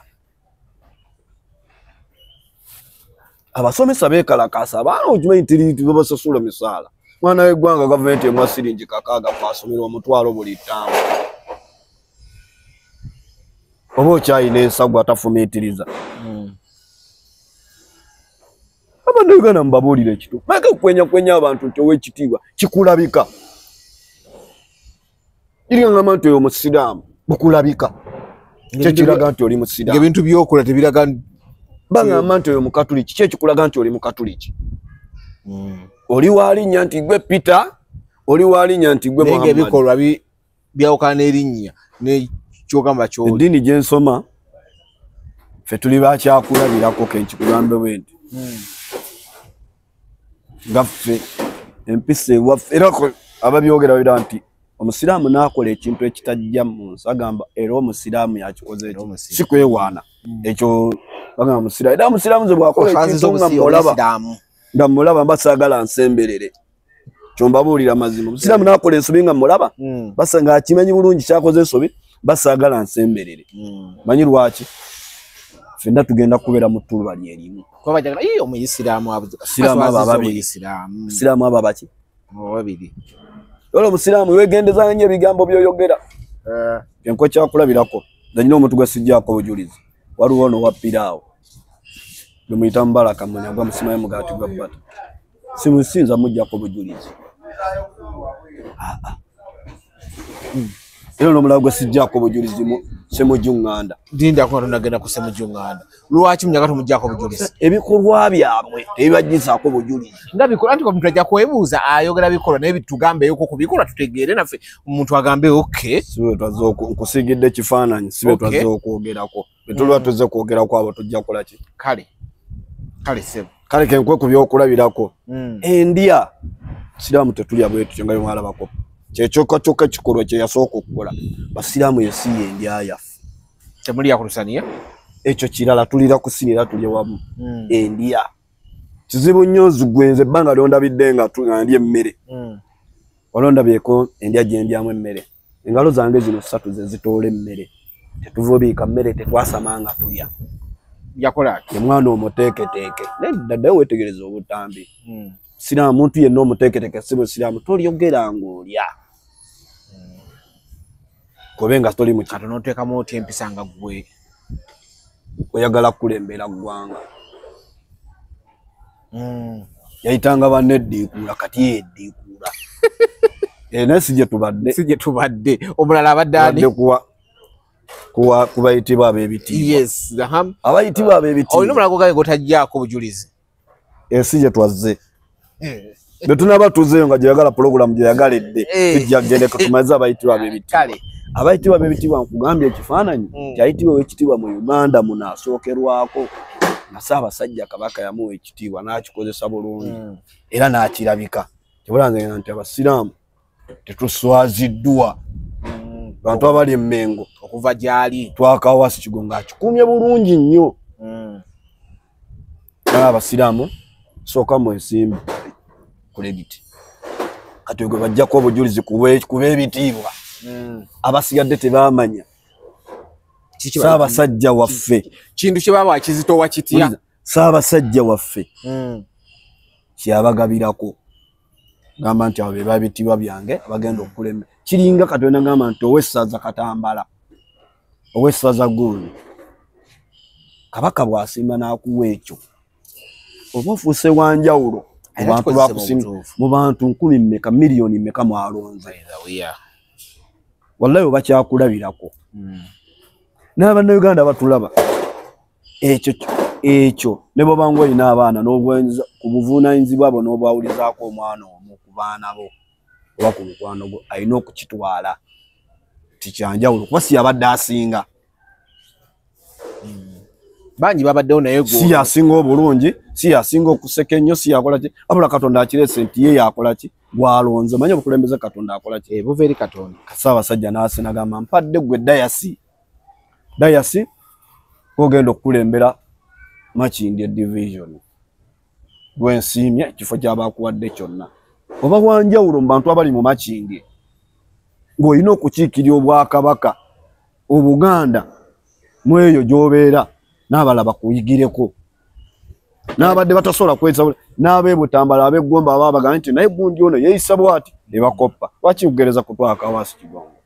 abasomesa beekalakaasa abaana okimanyi teri babasasula misaala mwana w'eggwanga gavumenti emwa siringi 6 kwasomera omutwalo buli ttaano oba okyayina ensagwa atafumiitiriza Abannayuganda mubabuulire ekituufu maike okwenyakwenya abantu nti ow'ekitiibwa kikulabika iri ngamba nti oyo musiraamu bukulabika Kye kiraga nti oli musiraamu. Ebintu byokola tebiraga bangamba nti oyo mukatuliki. Kye kikulaga nti oli mukatuliki. Oli walinnya nti gwe Peter, oli walinnya nti gwe Muhammad. Nenge bikolwa byawukana n'erinnya n'ekyogamba ky'oli. Eddiini gye nsoma ffe tuli bakyakulabirako kenkikugambe bwenti. Nga ffe empisa ewaffe era ababyogera bira nti omusiraamu n'akola ekintu ekitajja mu nsi agamba era omusiraamu yakikoze ekyo si kwewaana ekyo bagamba omusiraamu era omusiraamu ze bw'akola ekintu nga mulaba mba saagala nsemberere kyo mbabuulira mazima omusiraamu n'akola ensobi nga mulaba basa ng'akimanyi bulungi kyakoze ensobi basaagala nsemberere manyi lwaki ffenna tugenda kubeera mu ttuluba lyerimu omuyisiraamu abo baki babiri olwo omusiraamu weegendeza nnyo ebigambo by'oyogera enko kyakulabirako nanyina omuntu gwe sijjaako bujulizi waliwo ono wa piraawo gwe muyita Mubaraka Munyagwa musimayo mugaati gwa bbata simusinza mujjako bujulizi era n'omulala gwe sijjaako bujulizi Ssemujjuŋŋanda dinda ko nagenda ku Ssemujjuŋŋanda lwaki munyagatu mujjako bujulizi ebikolwa byabwe tebibaggizaako bujulizi nga bikola anti omuntu ajja kwebuuza ayogera bikolwa naye bitugambeeko ku bikolwa tutegeere naffe omuntu agambe okay sibe twaze nkusigidde ekifaananyi sibe twaze okwogerako betulwa tuze kwogerako abo tujja kukola ki kale sebo kale kenkwe ku byokulabirako endya siraamu tetulya bwetu nga bimwalabako kyekyoka kikolwa kye yasooka okukola basiraamu yesiye endya yaffe temulya ku lusaniya ekyo kirala tulira kusinira tulye wamu endya kizibu nnyo nzigwenze ebbanga lyondabidde nga ndya emmere walondabyeko endya gye ndyamu emmere engalo zange zino 3 ze zitoola emmere tetuvubiika mmere tetwasamanga tulya yakola omwana omuteeketeeke nedda wetegereza obutambi siraamu muntu yenna omuteeketeeke si musiraamu tolyogera ng'olya kobenga toli mu katono oteekamu oti empisa nga ggwe oyagala kukulembera ggwanga yayitanga banne eddiikuula kati eddiikuula naye si gye tubadde omulala abadde ani kubayitibwa ab'ebitiibwa abayitibwa ab'ebitiibwa olina omulala gogaye gotajjaako bujulizi si gye twazze betunaba tuzeeyo nga gyeyagala pulogulamu gyeyagaledde tujja gende tutumalize abayitibwa ab'ebitiibwa abayitibwa ab'ebitiibwa nkugambye ekifaananyi kyayitibwa ow'ekitiibwa mu Uganda muno asookerwako nga Ssaabasajja Kabaka yamuwa ekitiibwa n'akikozesa bulungi era n'akirabika tebulanze nti abasiraamu tetuswaziddwa bantu abali Mmengo okuva gyali twakawasi kigonga akikumye bulungi nnyo abasiraamu sooka mu ensimbi kulegiti kati gwe bajjako obujulizi ku b'ebitiibwa abasigadde tebamanya Ssaabasajja waffe kintu kye baba akizitowa kitya Ssaabasajja waffe kyabagabirako gamba nti abo be babitiibwa byange abagenda okukulembera kiringa Katonda ngamba nti owessaza Katambala owessaza Gulu Kabaka bw'asimba n'akuwa ekyo oba ofuuse wanjawulo abantu bakusinga mu bantu 10 mmeka miliyoni mmeka mwalonze wallahi oba kyakulabirako n'Abannayuganda batulaba ekyo ne bwe banga olina abaana n'obwenza ku buvunaanyizibwa abo n'obwawulizaako omwana omu ku baana bo oba ku mukwano gwo alina okukitwala tikyanjawulo kuba si yabadde asinga bangi babaddewo naye si yasinga obulungi si yasinga okuseka ennyo si yakola ki abula Katonda akirese nti ye yakola ki gwalonze manya obukulembeze Katonda akola ki buva eri Katonda Ssaabasajja n'asinagamba mpadde gwe dayasi ogenda okukulembera Makindye division gwensiimye ekifo ky'abakuwadde kyonna oba wanjawulo mu bantu abali mu Makindye ng'olina okukiikirya Obwakabaka Obuganda mu eyo gy'obeera n'abala bakuyigireko n'abadde batasobola kweza n'ab'e Butambala ab'eggomba ababagana nti naye gundi ono yeeyisa bw'ati ne bakoppa lwaki kugereza kutwaka Kawasi Kigongo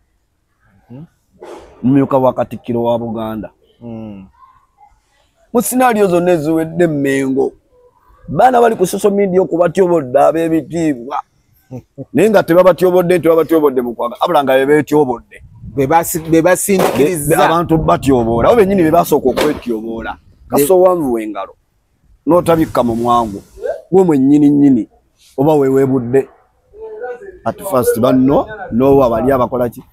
mumyuka wa Katikkiro wa Buganda mu sinaliyo zonna eziwedde Mmengo baana bali ku social media okubatyobodde ab'ebitiibwa naye nga tebabatyobodde nti babatyobodde mu kwaga abula nga bebeetyobodde bebasindikiriza abantu batyoboola abo bennyini bebasooka okwetyoboola kasowanvu w'engalo n'otabikka mu mwangu gwe mwennyini oba weweebudde at first banno n'owa bali abakola ki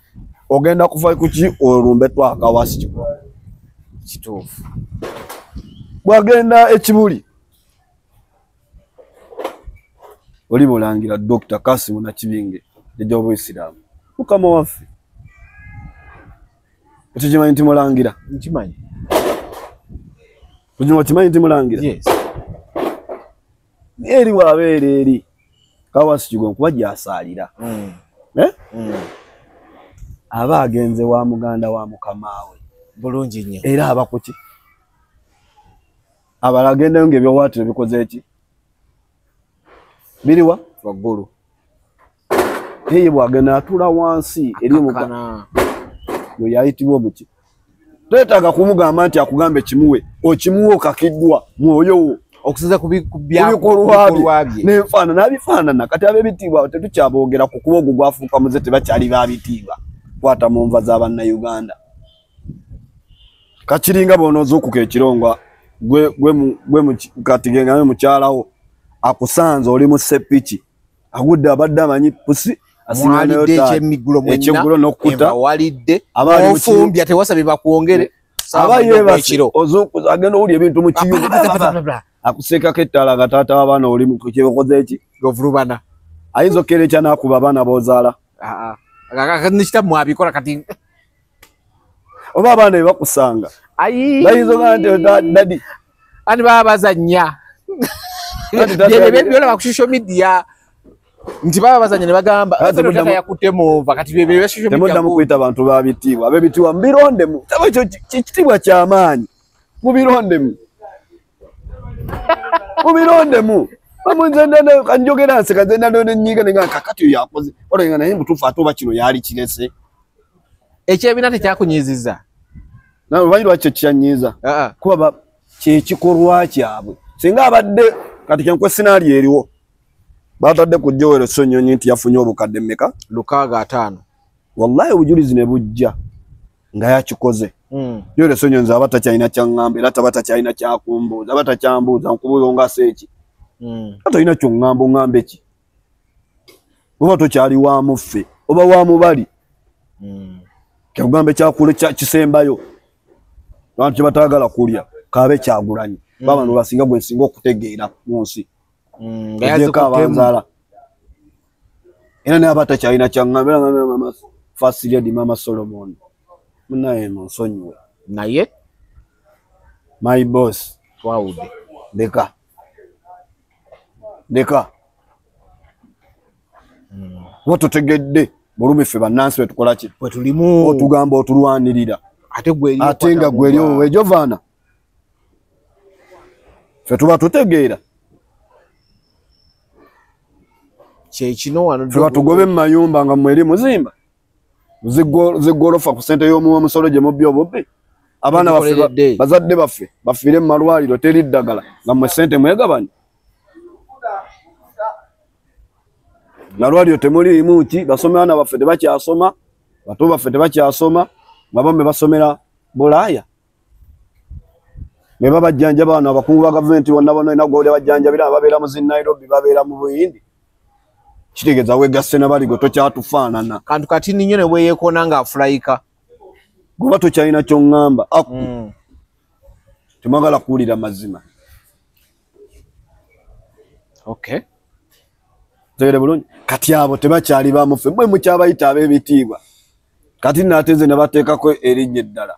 ogenda kuva ku ki olumbe twakawasi kituufu bwagenda ekibuli oli mulangira Dr. Kasimu Nakibinge jjajja w'Obuyisiraamu mukama waffe okimanyi nti mulangira nkimanyi okimanyi nti mulangira yes eri wabeera eri kawasi kigo kuba gyasaalira aba agenze wa muganda wa mukamaawe bulungi nnyo era aba kuki abala agendayo ng'ebyowaatiro bikoze eki biriwa waggulu eye bwagenda atuula wansi eri omugana yo yayitibwa omuki teetaaga kumugamba nti akugambe kimuwe okimuwe okakiddwa mwoyo wo okusinza ku bikolwa bye n'enfaanana abifaanana kati ab'ebitiibwa tetukyaboogera ku kuba ogwo gwafuuka muze tebakyali babitiibwa kwata mu nva z'abannayuganda kakiringa bonooza okuka ekirongwa gwe katigenga mukyalawo akusanze oli mu sepiki agudde abadde amanyi pusi mwalidde ekyemigulo n'okkuta walidde ofumbya tewasabye bakwongere aba yeebase ozukuza agenda owulya ebintu mu kiyumba akuseekako ettaala nga taata w'abaana oli mu kyebakoze eki govulubana ayinza okkeerekya n'akuba abaana b'ozaala nikitabu mwabikola kati oba abaana be bakusanga bayinza ogaa nti dadi ani baba bazannya byolaba ku social media nti baba bazannya ne bagamba tata yakutte muva kati bye social media temuddamu kuyita bantu babitiibwa ab'ebitiibwa mubirondemu saba ekyo kitiibwa ky'amaanyi mubirondemu mubirondemu bamunzendane kanjogera nseka nzendane n'ennyiga nenga kakati oyo yakoze olengana naye mutuufu ate oba kino yali kirese ekyebina tekyakunyiizizza nawe omanyi lwaki kyekyanyiiza kuba kyekikolwa kyabwe singa abadde kati kyenkwe sinaali eriwo batadde ku Joel Sonyonyi nti yafunye obukadde mmeka 605 wallahi obujulizi ne bujja nga yakikoze Joel Sonyonyi nze aba takyalina kyaŋŋamba era taba takyalina kyakumbuuza aba takyambuuza nkubuuza nga seeki talina ky'oŋŋamba oŋŋambe ki oba tokyali waamu ffe oba waamu bali kyakugambe kyakule kisembayo abantu kye bataagala kulya kaabe Kyagulanyi babano basinga gwe nsinga okutegeera mu nsi ejeko abanzaala era naye aba takyalina kyaŋŋamba era mama First Lady Mama Solomon munaye munsonyiwe naye my boss twawudde ndeka watutegedde bulumi ffe bannansi bwe tukola ki bwe tulimu otugamba otulwanirira ate nga gwe eriwo wejovaana ffe tuba tutegeera kyekino wano ffe batugobe mu mayumba nga mweri muzimba ziggolofa ku ssente y'omusolo gye mubbi obubbi abaana baffe bazadde baffe bafiire mu malwaliro teri ddagala nga mwe ssente mwegabanya malwaliro temuliimu ki basome baana baffe tebakyasoma bato baffe tebakyasoma babamme basomera Bulaaya ne babajjanjaba bano abakungu ba gavumenti bonna bonna ina gwoli abajjanjabira ababeera mu Nairobi babeera mu Buyindi kitegeeza wegasse nabaligo tokyatufaanana kantu kati ninyo ne weyeekona nga afulayika goba tokyalina ky'oŋŋamba temwagala kuwulira mazima tegere bulungi kati abo tebakyali bamuffe mwe mukyabayita ab'ebitiibwa kati naateze ne bateekako erinnya eddala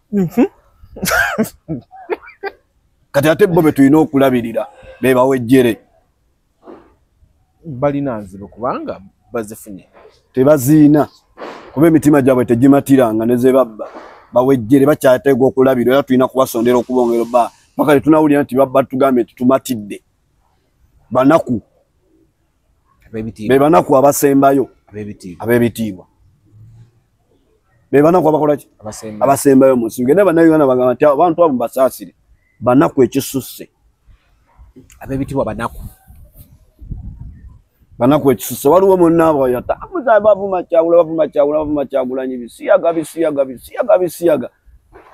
kati ate bo be tulina okulabirira be bawejjere balina nzibu kubanga bazifunye tebaziina kuba emitima gyabwe tegimatiranga ne ze babba bawejjere bakyateegwa okulabirira era tulina kubasondera okubongera bba paka tetunawulira nti batugambye nti tumatidde banaku be banaku abasembayo ab'ebitiibwa be banaku abakola ki abasembayo mu nsi genda bannayuganda bagamba nti abantu abo basaasire banaku ekisusse ab'ebitiibwa banaku banaku ekisusse waliwo monna abo yata bavuma Kyagulanyi bisiyaga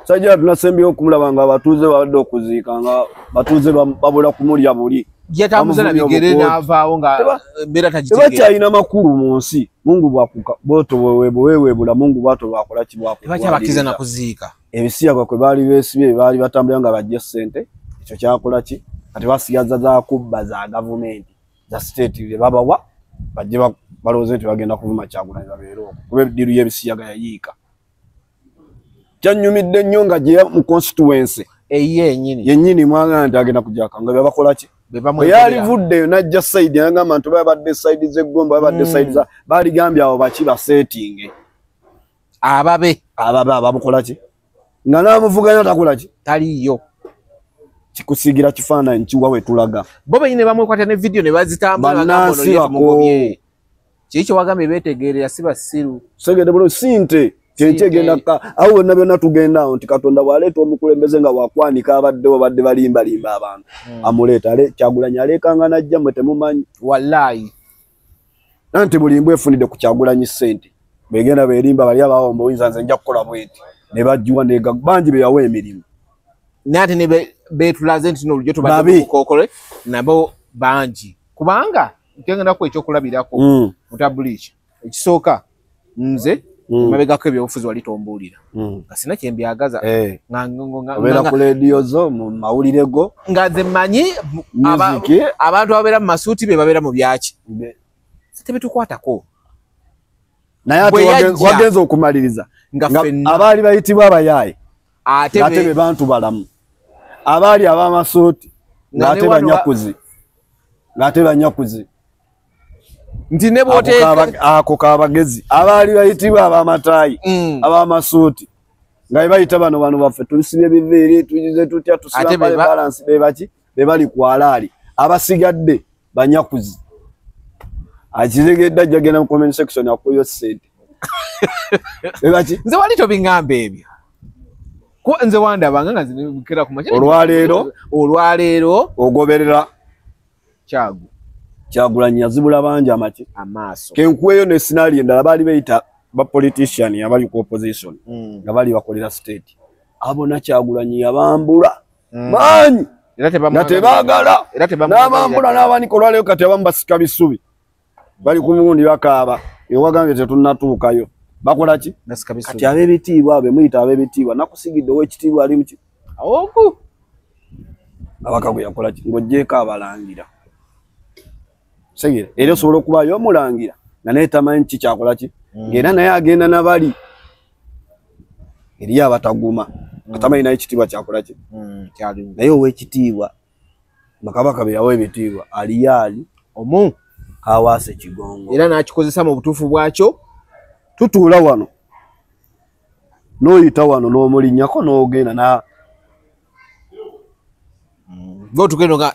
sajja tunasembye okumulaba nga abatuuze babadde okuziika nga batuuze babula kumulya buli yatambuza na bigere n'avaawo nga mbeera tagitegera tebakyalina makulu mu nsi Mungu bwakuka boto weweebula Mungu bwato bwakola kibwaku tebakyabakiza na kuziika ebisiyaga kwe baali beesibye baali batambula nga bajja ssente ekyo kyakola ki kati basigaza za kubba za gavumenti za state babawa bajje balowooze nti bagenda kuvuma Kyagulanyi babeere okwo kuba eddiru y'ebisiyaga yayiika kyanyumidde nnyo nga gye mu constituency yennyini mwagana nti agenda kujaka nga byabakola ki yalivuddeyo najja saidi yagamba nti babadde saidi z'eggomba babadde saidi za baligambye abo baki basetinge ababe ababukola ki nga n'amuvuganya takola ki taliyo kikusigira kifaananyi kiwa we tulaga bo benyine bamwekwata ne video ne bazitambula kiki wagambye beetegeerera si basiru segede bulo sinte kyegenda awo wonna byonna tugenda nti Katonda bwaleeta omukulembeze nga wakwanika abaddewo badde balimba abantu amuleeta Kyagulanyi aleekanga najja mwe temumanyi wallahi nanti buli mbwe efunidde ku Kyagulanyi ssente begenda beerimba bali abawomba oyinza nze nja kukola bweti ne bajjuwa neega bangi beyawa emirimu nate ne betulaze nti n'olujjo tubadde kukokole nabo bangi kubanga nkengenda ku ekyokulabirako mutabulichi ekisooka nze mabegako ebyobufuzi wali tombuulira nga sina kyembyagaza obeera ku leediyo zo mu mawulire go nga nze mmanyi abantu ababeera mu masuuti be babeera mu byaki tebetukwatako naye ate wagenza okumaliriza abaali bayitibwa abayaaye ate be bantu balamu abaali ab'amasuuti ng'ate banyakuzi nti ne bwoteeka ako kabagezi abaali bayitibwa ab'amataayi ab'amasuuti nga bayita bano baffe tulisibye ebiveeri tugize tutya tusiba balance bebaki bebali kwalaali abasigadde banyakuzi akiregedde ajjagenda mu comment section akuyo ssente bebaki nze wali tobiŋŋamba ebyo ko nze wandabanga nga zinekera ku makya olwaleero ogoberera Kyagulanyi yazibula bangi amaaso kenkuweyo ne scenario endala baali bayita ba politician abali ku opposition nga bali bakolera state abo na Kyagulanyi yabambula bangi nga tebaagala n'abambula n'abanika olwaleero kati abamu basika bisubi bali ku mugundi bakaaba ewagambye tetunnatuukayo bakola ki kati ab'ebitiibwa abe muyita ab'ebitiibwa nakusigidde ow'ekitiibwa ali muki oku abakagu yakola ki ng'oggyeko abalangira segere era osobola okubaayo omulangira nga naye tamanyi ki kyakola ki ng'era naye agenda nabali eriyo abataguma atamanyi naye ekitiibwa kyakola ki naye ow'ekitiibwa bakabaka be yawa ebitiibwa aliyaali omu kawaase kigongo era n'akikozesa mu butuufu bwakyo tutuula wano n'oyita wano n'omulinnyako n'ogenda na tugenda nga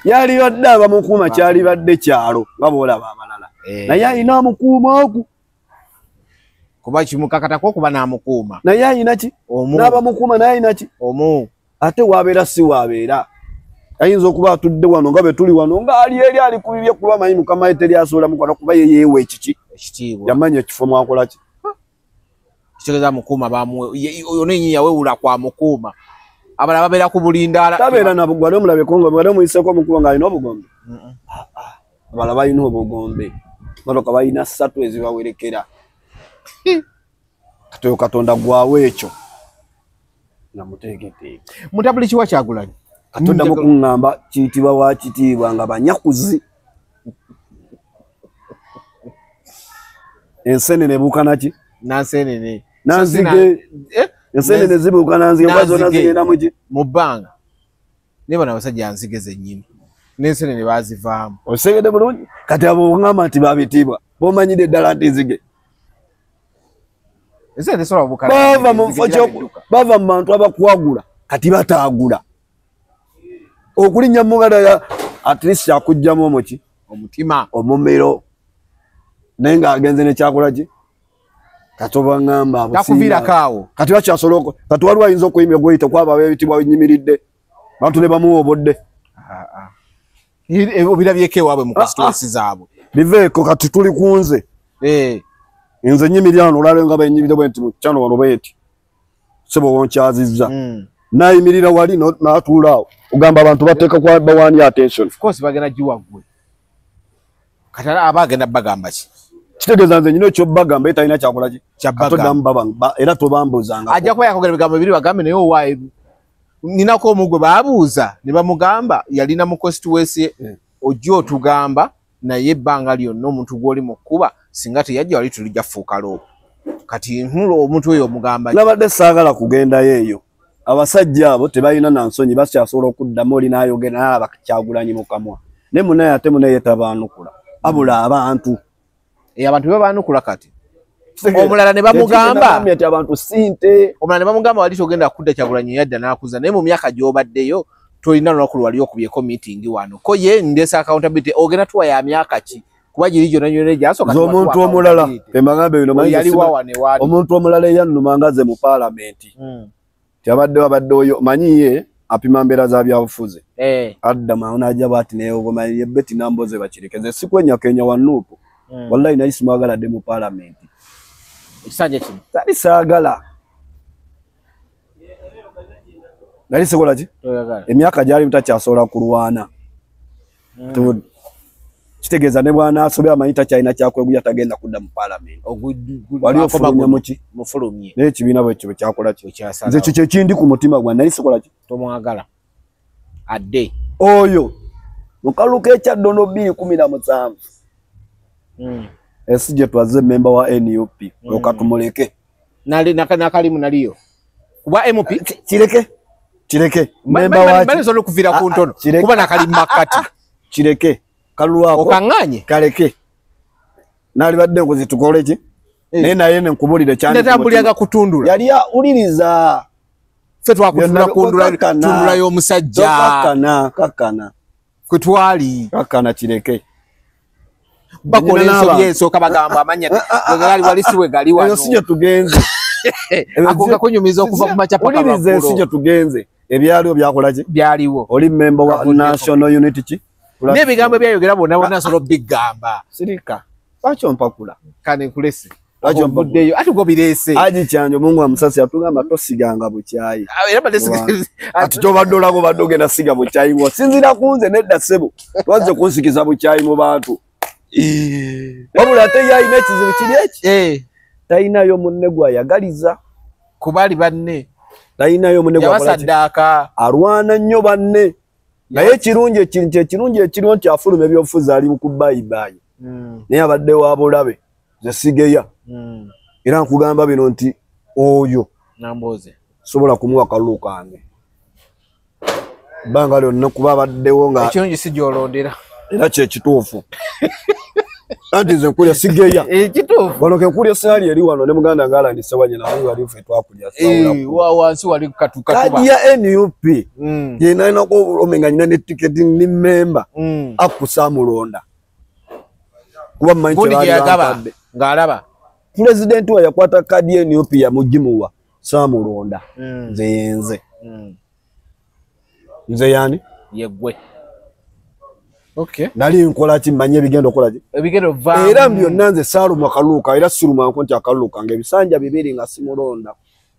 yaliyo dde abamukuuma kyali badde kyalo nga boolaba abalala naye ayina amukuuma ogu kuba kimukakatako okuba n'amukuuma naye ayina ki n'abamukuuma naye ayina ki omu ate waabeera si waabeera ayinza okuba atudde wano nga bwe tuli wano ng'ali eri ali ku bibye kuba manyi mukama we teri asobola mukwata kuba ye yeewa ekitiibwa yamanya ekifo mwakola ki kitegeeza mukuuma ono yennyini yawewula kwa mukuuma abalala babeera ku bulindaala tabeera na bugwale omulabeko nga bwale muyiseeko omukuuma ng'alina obugombe abalala balina obugombe motoka balina 3 ezibawerekera kati oyo Katonda gwawe ekyo nga muteeketeeke mutabuli kiwa Kyagulanyi Katonda mukuŋŋamba kiyitibwa wa kitiibwa nga banyakuzi ensenene buukana ki nansenene nanzige ensenene zibuuka nanzige kuba zonna zigenda muki mu bbanga naye bano abasajja nzige zennyini n'ensenene baazivaamu osegedde bulungi kati abo oŋŋamba nti babitiibwa bomanyire ddala nti nzige bava mu bantu abakwagula kati bataagula okulinnya mugada at least akujjamu omuki omutima omumiro naye ng'agenze nekyakola ki kati obaŋŋamba takuviirakaawo kati bakyasobola kati waliwo ayinza okuyimya gweyita kwaba ab'ebitibwa binyimiridde bantu ne bamuwa obudde obirabyeko ewaabwe mu constituency zaabwe biveeko kati tuli kunze nze nyimirano olale nga benyimire bwenti mu chano wano bwenti sebo wonkyazizza nayimirira wali n'atuulaawo ogamba abantu bateeka kwa bawani attention of course bagenda giwaggwe katala abagenda bagamba ki kitegeeza nze nyina ekyo bagamba etalina kyakola ki atoddamu baba era tobambuzanga ajja kuba yakogera bigambo bibiri bagambe naye owaayi ninako omugwe baabuuza ne bamugamba yalina mu constituency ojja otugamba naye ebbanga lyonna omuntu gw'oli mu kkuba singa teyajja wali tulijja fuuka loobo kati ntulo omuntu oyo omugamba nabadde saagala kugendayo eyo abasajja abo tebalina nansonyi bakyasobola okuddamu oli n'ayogera naye abakyagulanyi mu kamwa ne munaye ate munaye tabaanukula abula abantu abantu bebaanukula kati omulala ne bamugamba ati abantu sinte omulala ne bamugamba wali togenda kudda Kyagulanyi yadda n'akuza naye mu myaka gy'obaddeyo tolina lunaku lwali okubyeko meeting wano ko ye ndesa accountability ogenda tuwa ya myaka ki kuba giri gyonna nyone gyasooka omuntu omulala emagamba bino yali wawane wali omuntu omulala eyannuma ze mu parliament abadde oyo manyi ye apima mbeera za byabufuzi adda maunajja bwati naye ogomanyi beti namboze bakirekeze sikwenyakenya wanuupu wallahi naye simwagaladde mu parliament ekisanja kino tali saagala nali sikola ki emyaka gyali mutakyasobola kulwana kitegeeza ne bwana asobe amanyi takyalina kyakweguya tagenda kudda mu parliament wali ofulumya muki mufulumye naye ekibiina bwekyo bwekyakola ki nze ekyo kyekindi ku mutima gwange nali sikola ki tomwagala adde oyo mukaluka ekyaddono 2017 esi gye twaze memba wa NUP okatumuleke nakalimu naliyo kuba MP kireke memba wa bali zolo kuvira ku ntono kuba nakalimu makati kireke kalwako okanganye kaleke nali badde nkozi tukole ki naye nkubulire cyane ndetambulyaga kutundula yali uliriza fe twakutula kundula y'omusajja kakana kwetwali kakana kireke bakoleso byesooka bagamba amanya gali walisiwe gali wano sije tugenze akonga kunyumiza okuva ku machapa kama ulirize sije tugenze ebyaliwo byakola ki byaliwo oli member wa National Unity ki n'ebigambo byayogera bonna solo bigamba sirika lwaki ompakula kane kulese lwaki ombuddeyo ati go birese aji kyanjo Mungu wa musasi atugamba tosiganga bukyayi ati tobadolako badogenda siga bukyayi wo sinzira kunze nedda sebo twaze kunsikiza bukyayi mu bantu wabula ate yayina ekizibu kiri eki tayinayo munne gwayagaliza kubali banne tayinayo munne gwasaddaaka arwana nnyo banne naye ekirungi ekiriwo nti afuluma ebyobufuzi ali ku bayibayi naye abadde wa bulabe ze sigeya era nkugamba bino nti oyo namboze sobola kumuwa kalulu kange bbanga lyonna kuba abaddewo nga ekirungi si gyolondera era kyekituufu anti nze nkulya sigeya ekituufu wano ke nkulya saali eri wano ne muganda ngaalandise wanyina wali wali ffe twakulya wansi wali katuka kadi ya NUP yenayinako obulome nga nyina netiketi ni memba akusamulonda kuba mmanyi kyebalibankadde ng'alaba pulezidenti wa yakwata kadi ya NUP yamugimuwa samulonda nze yenze nze yani yegwe okay nali nkola ki manye ebigendo okola ki ebigendo va era byonna nze saalumwa kaluuka era sirumwa nti akaluuka ng'ebisanja bibiri nga simulonda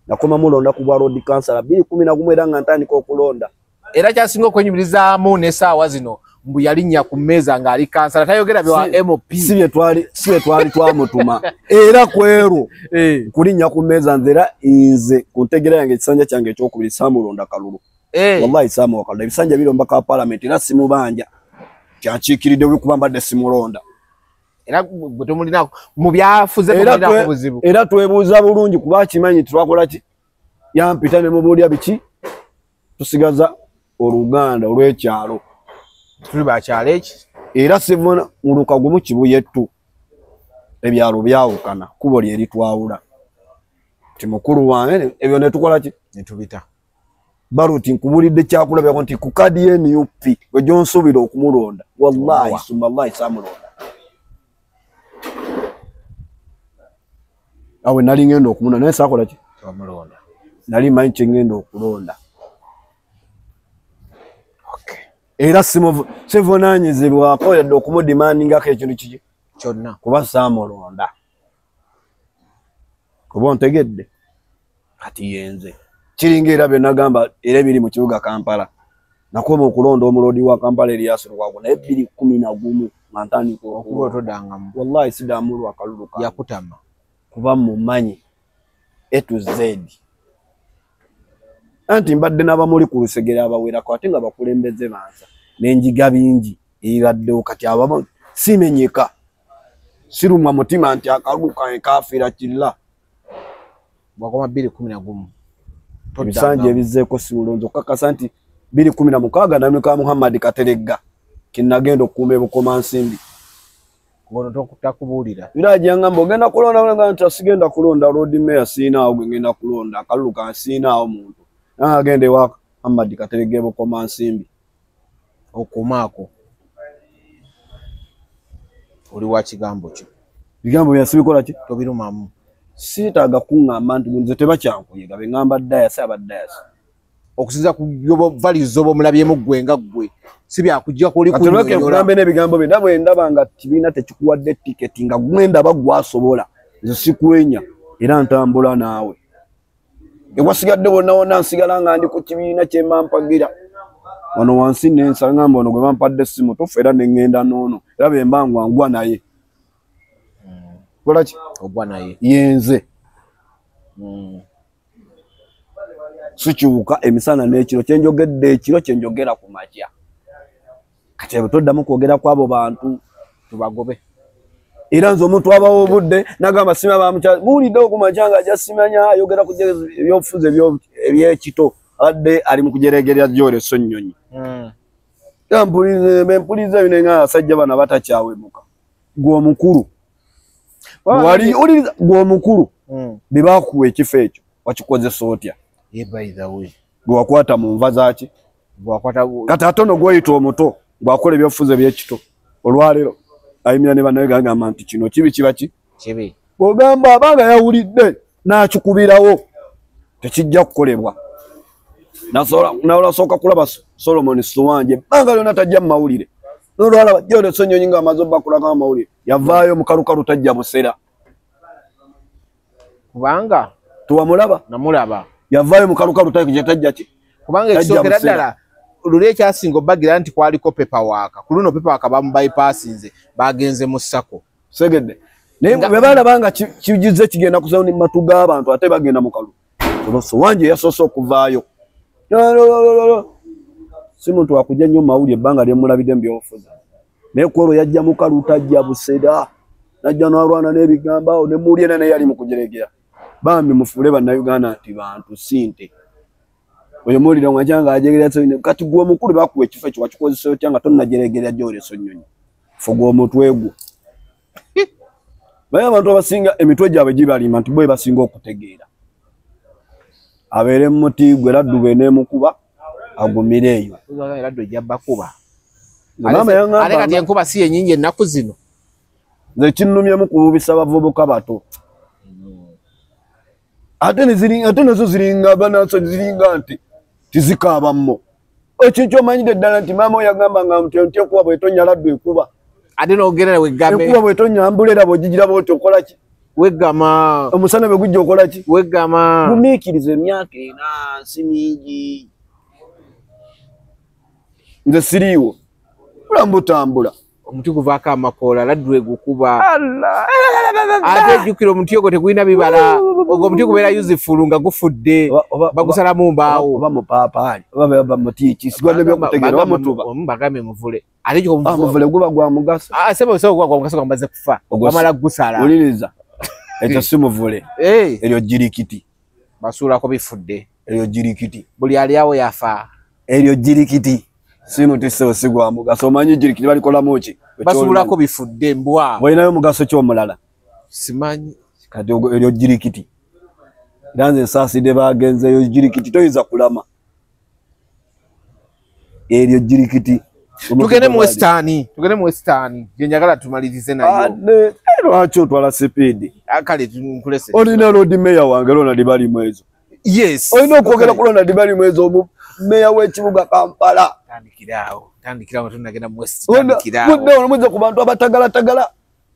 nakoma mulonda ku bwa road council 2011 era nga ntandika okulonda era kyasinga okwenyumirizaamu n'essaawa zino mbu yalinnya ku mmeeza ng'ali kansala tayogera bya MOP si bye twali twamutuma era kweru kulinnya ku mmeeza nze era nze ku ntegera yange ekisanja kyange ekyokubiri saamulonda kalulu wallahi saamu kalulu ebisanja biromba ka parliament era simubanja kyakiikiridde wekuba mbadde simulonda era bwe tumulina mu byafuze tumulina buzibu era twebuuza bulungi kuba kimanyi twakola ki yampita ne mubuulya biki tusigaza oluganda olw'ekyalo tuli bakyalo eki era sivuna muluka gumu kibuyettu ebyalo byawukana kubo lyeri twawula ti mukulu wange ebyo ne tukola ki netubita baruti nkubulidde kyakulabako nti ku kadi ye NUP gwe gyonsuubira okumulonda wallahi sumallahi samulonda awe nali ngenda okumulonda naye saakola ki nali manyi kye ngenda okulonda era sivunanyizibwako yadde okumudimandingako ekintu kiki kyonna kuba saamulonda kuba ontegedde kati yenze kiringa era byenagamba era ebiri mu kibuga Kampala nakoma okulonda omulodi wa Kampala Erias Lukwago naye 2011 mantandika okuba otodangamu wallahi sidamulu akalulu yakutama kuba mumanyi A to Z anti mbadde n'abamuli ku lusegera abawerako ate nga bakulembeze banza n'enjiga bingi ebaddewo kati abamu simenyeka sirumwa mutima nti akaluka ekafiira killa bwakoma 2011 ebisanje ebizeeko siulonzo kakasa nti 2016 namika Muhammad Kateregga kinagenda okukuuma ebukoma nsimbi ngono tokutakubulira birajanga mbogenda kulonda nga nti asigenda kulonda road mayor sinaawo ngenda kulonda akalulu ka sinaawo muntu agende wa Muhammad Kateregga ebukoma nsimbi okumaako oli wa kigambo kyo bigambo byasibikola ki tobirumamu sitaaga kuŋŋamba nti nze tebakyankuyiga be ŋŋamba dayasi abadayasi okusinza ku values zoba omulabyemu ggwe nga ggwe si byakujja kuli kugambe n'ebigambo bye ndaba endaba nga kibiina tekikuwadde tiketi nga gwendaba gwasobola nze sikwenya era ntambula naawe ewasigadde wonna wonna nsigala nga ndi ku kibiina kyemampagira wano wansi nensa ngamba ono gwe bampadde essimu tufu era neŋŋenda noono era bemba ngwangwa naye kolaki ogwa naye yenze sikiwuka emisana n'ekiro kyenjogedde ekiro kyenjogera ku makya kati ebo toddamu kwogera kw'abo bantu tubagobe era nze omuntu abawo obudde nagamba sima bamukyala buuliddewo ku makya nga ajja simanya ayogera ku ebyobufuzi ebyekito adde ali mu kujeregerya Joleso Nnyonyi mpulize bino nga abasajja bano batakyawemuka gw'omukulu wali uliriza gw'omukulu bebakuwa ekifo ekyo wakikozesa otya by the way gwakwata mu nva zaki kati atono gweyita omuto gwakola ebyobufuzi ebyekito olwaleero ayimira ne bannaye gagamba nti kino kibi kibaki kibi bw'ogamba abanga yawulidde n'akikubirawo tekijja kukolebwa nasobola kulaba Solomon Suwanje banga lyonna tajja mu mawulire n'olwalaba Joleso Nnyonyi nga amaze obbakulaga amawulire yavaayo mu kalukalu tajja busera kubanga tuwamulaba namulaba yavaayo mu kalukalu tajja ki kubanga ekisookera ddala luli ekyasinga obbagira nti kwaliko pepawaaka ku luno pepawaaka bamubyipaasinze bagenze mu ssako segedde naye bwe balaba nga kigize kigenda kusaba mu matu g'abantu ate bagenda mu kalu Suwanje yasoose okuvaayo si muntu wakujja nnyo mawulire ebbanga lyemulabidde mu byobufuzi naye kwolwo yajja mu kalu tajja busera najja n'alwana n'ebigambo ne muulira naye yali mu kujeregera bambi mufuule bannayuganda nti bantu sinte oyo muulira mwajja nga ajegerera kati gwe omukulu bakuwa ekifo ekyo wakikozesa otya nga tonnajeregerera Joleso Nnyonyi fugwa omutwe gwo naye abantu abasinga emitwe gyabwe gibalima nti bwe basinga okutegeera abeere mu muti gwe laddu bwe n'emukuba agumire eyo laddu ejjabba kuba ale kati enkuba si yennyingi ennaku zino nze kinnumyemu kububisa abavubuka bato ate nazo ziringa banaso ziringa nti tizikaabammo ekyo kyomanyidde ddala nti maama oyagamba nga nti ekuba bwetonya laddu ekuba ate n'ogerera weggambe ekuba bwetonya mbulera bwogigiraba oti okola ki weggama omusana bwe gujja okola ki weggama gumiikiriza emyaka ena si mingi nze siriiwo ulambutambula omuti guvaako amakoola laddu egukuba ate ejjukira omuti ogwo tegulina bibala ogwo omuti gubeera useful nga gufudde bagusalamu mbaawo oba mupaapaali oba mutiiki sigwadde byokutegeera oba mutuba bagambe muvule ate muvule guba gwa mugaso gwa mugaso gwamaze kufa wamala gusala uliriza ekyo si muvule eryo jirikiti basuulako bifudde eryo jirikiti buli ali awo yafa eryo jirikiti si muti si gwa mugaso omanyi jirikiti balikolamu ki basuulako bifudde mbwa olinayo mugaso kyomulala simanyi kati eryo jirikiti era nze ensaasidde bagenzeyo jirikiti toyinza kulama eryo jirikiti tugende mu westani gyenjagala tumalirize nayo lwaki otwala sipiidi kale nkulese olina road mayor wange Ronald Balimu ezo yes olina okwogera ku Ronald Balimu ezo meya w'ekibuga Kampala tandikirawo tunagenda mwesi tandikirawo mudde mujja ku bantu abatagala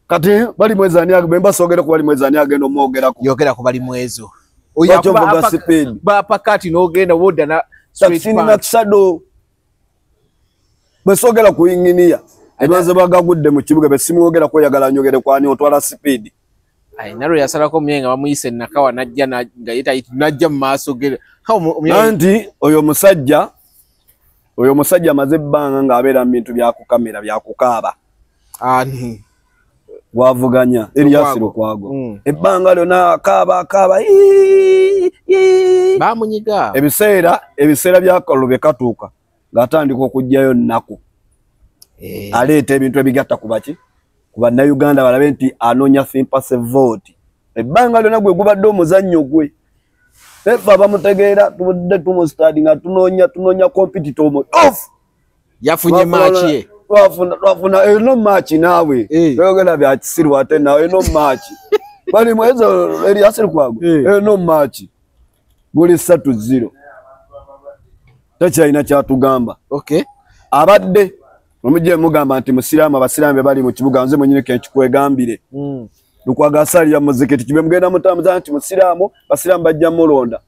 kati bali mwezi ani agenda mbasogera ku bali mwezi ani agenda omwogera ku yogera ku bali mwezo oyakuba speed pakati n'ogenda woda na straight na shadow besogera ku inginiya ebaze bagagudde mu kibuga besimwogera ko yagala nyogere kwani otwala speed ai naro yasalako myenga bamuyise nakawa najja nga yita najja mu maaso gere anti oyo musajja amaze bbanga ng'abeera mu bintu bya ku kamera bya kukaaba ani wavuganya Elias Lukwago ebbanga lyonna kaaba bamunyiga ebiseera bya kalube katuuka ng'atandika okujjayo nnaku aleeta ebintu ebigatta kubaki kuba Uganda balabe nti anoonya sympathy vote ebbanga lyonna gwe gubadde omuzannyo gwe efa bamutegeera tubudde tumusitadi nga tunoonya competitor off yafunye machi twafuna eno match naawe oyogera bya kisirwa ate nawe eno match bali mwezo Elias Lukwago eno match guli 3-0 takyalina kyatugamba abadde omujje mugamba nti musiraamu abasiraamu bali mu kibuga nze mwenyine kenkikwegambire Lukwago asalira muzikiti kibe mugenda mutamuza nti musiraamu basiraamu bajja mulonda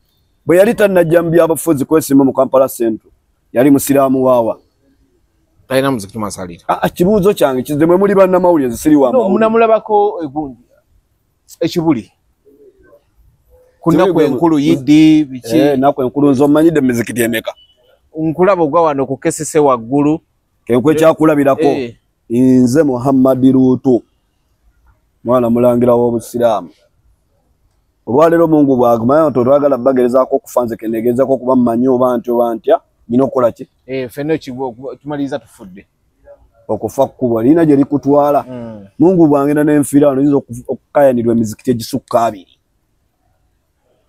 bwe yali tannajja mu byabufuzi kwesiima mu Kampala Central yali musiraamu waawa taina muzikiti masalira kibuuzo kyange kizemwe muli bannamawulire zisiri wa no munamulabako egundi ekibuli kuna enkulu yiddi biki nakwe enkulu nzo manyide muzikiti emeka nkulaba ogwa wano ku kesese waggulu kenkwe kyakulabirako nze Muhammad Ruto mwana mulangira w'obusiraamu olwaleero Mungu bwagumanya twagala bagerezaako okufanze kenegezako kuba mmanyi oba ntya nina okukola ki fenno tumaliza tufudde okufa kkubo lina gye likutwala Mungu bwangenda n'enfiraano yinza okukayanirwa emizikiti egisukka 2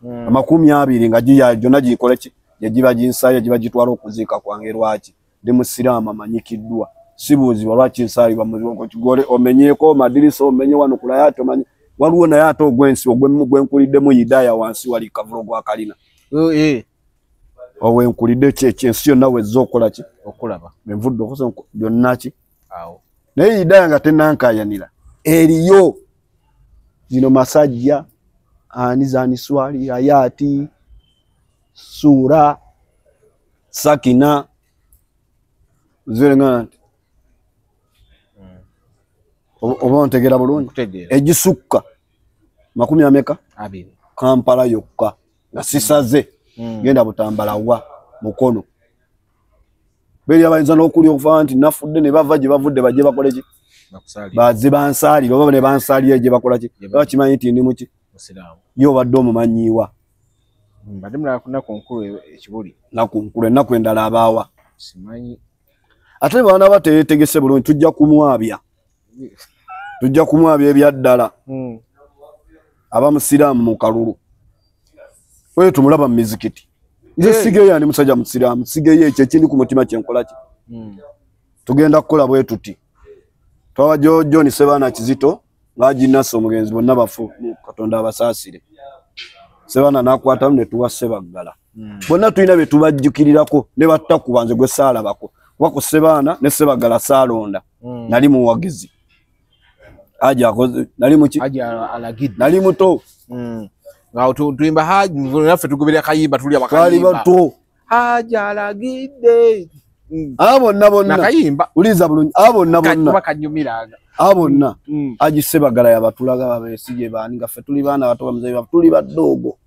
20 nga gyonna gikola ki giba ginsaayo giba gitwala okuziika kwange lwaki ndi musiraamu amanyikiddwa sibuuzibwa lwaki nsaalibwa mukigole omenyeeko madirisa omenye wano kulayati omanyi waliwo naye ate ogwensi ogwenkuliddemu Hidaya wansi wali kavulo gwa kalina owenkulidde ensi yonna wezza okola ki okulaba envudde okusa byonna ki naye Hidaya nga tennankayanira eriyo zino masajja ani zaniswali Hayati Sura Sakina zirenga nti oba ntegera bulungi egisukka 20 Kampala yokka nga sisaze genda Butambala wa mukono beri abayinza n'okuli okufa nti nafudde ne bava gye bavudde bajje bakole ki baze bansaalira oba ne bansaalira gye bakola ki bakimanyi nti ndi muki yo badde omumanyiiwa mbadde mulakuna ku nkulu ekibuli nakunkulu ennaku endala abaawa simanyi ate baana bateetegese bulungi tujja kumwabya ebyaddala abamusiraamu mu kalulu oyo tumulaba mu mizikiti nze sigeyo ani musajja musiraamu sigeyo ekyo ekindi ku mutima kyenkola ki tugenda kukola bwe tuti twawa John Sebaana Kizito ng'aginasa omugenzi bonna bafu Katonda abasaasire Sebaana n'akwatamu ne tuwa Sebaggala bonna tulina bye tubajjukirirako ne batta ku banze gwe saalabako wako Sebaana ne Sebaggala saalonda nali muwagizi nali muki nali muto nga tuimba haji naffe tugoberera kayimba tuli abakayimba haja alagidde bonna kayimba uliza bulungi bonna bakanyumiraga bonna Haji Sebaggala yabatulaga babesije bani nga ffe tuli baana bato bamuzayi tuli baddogo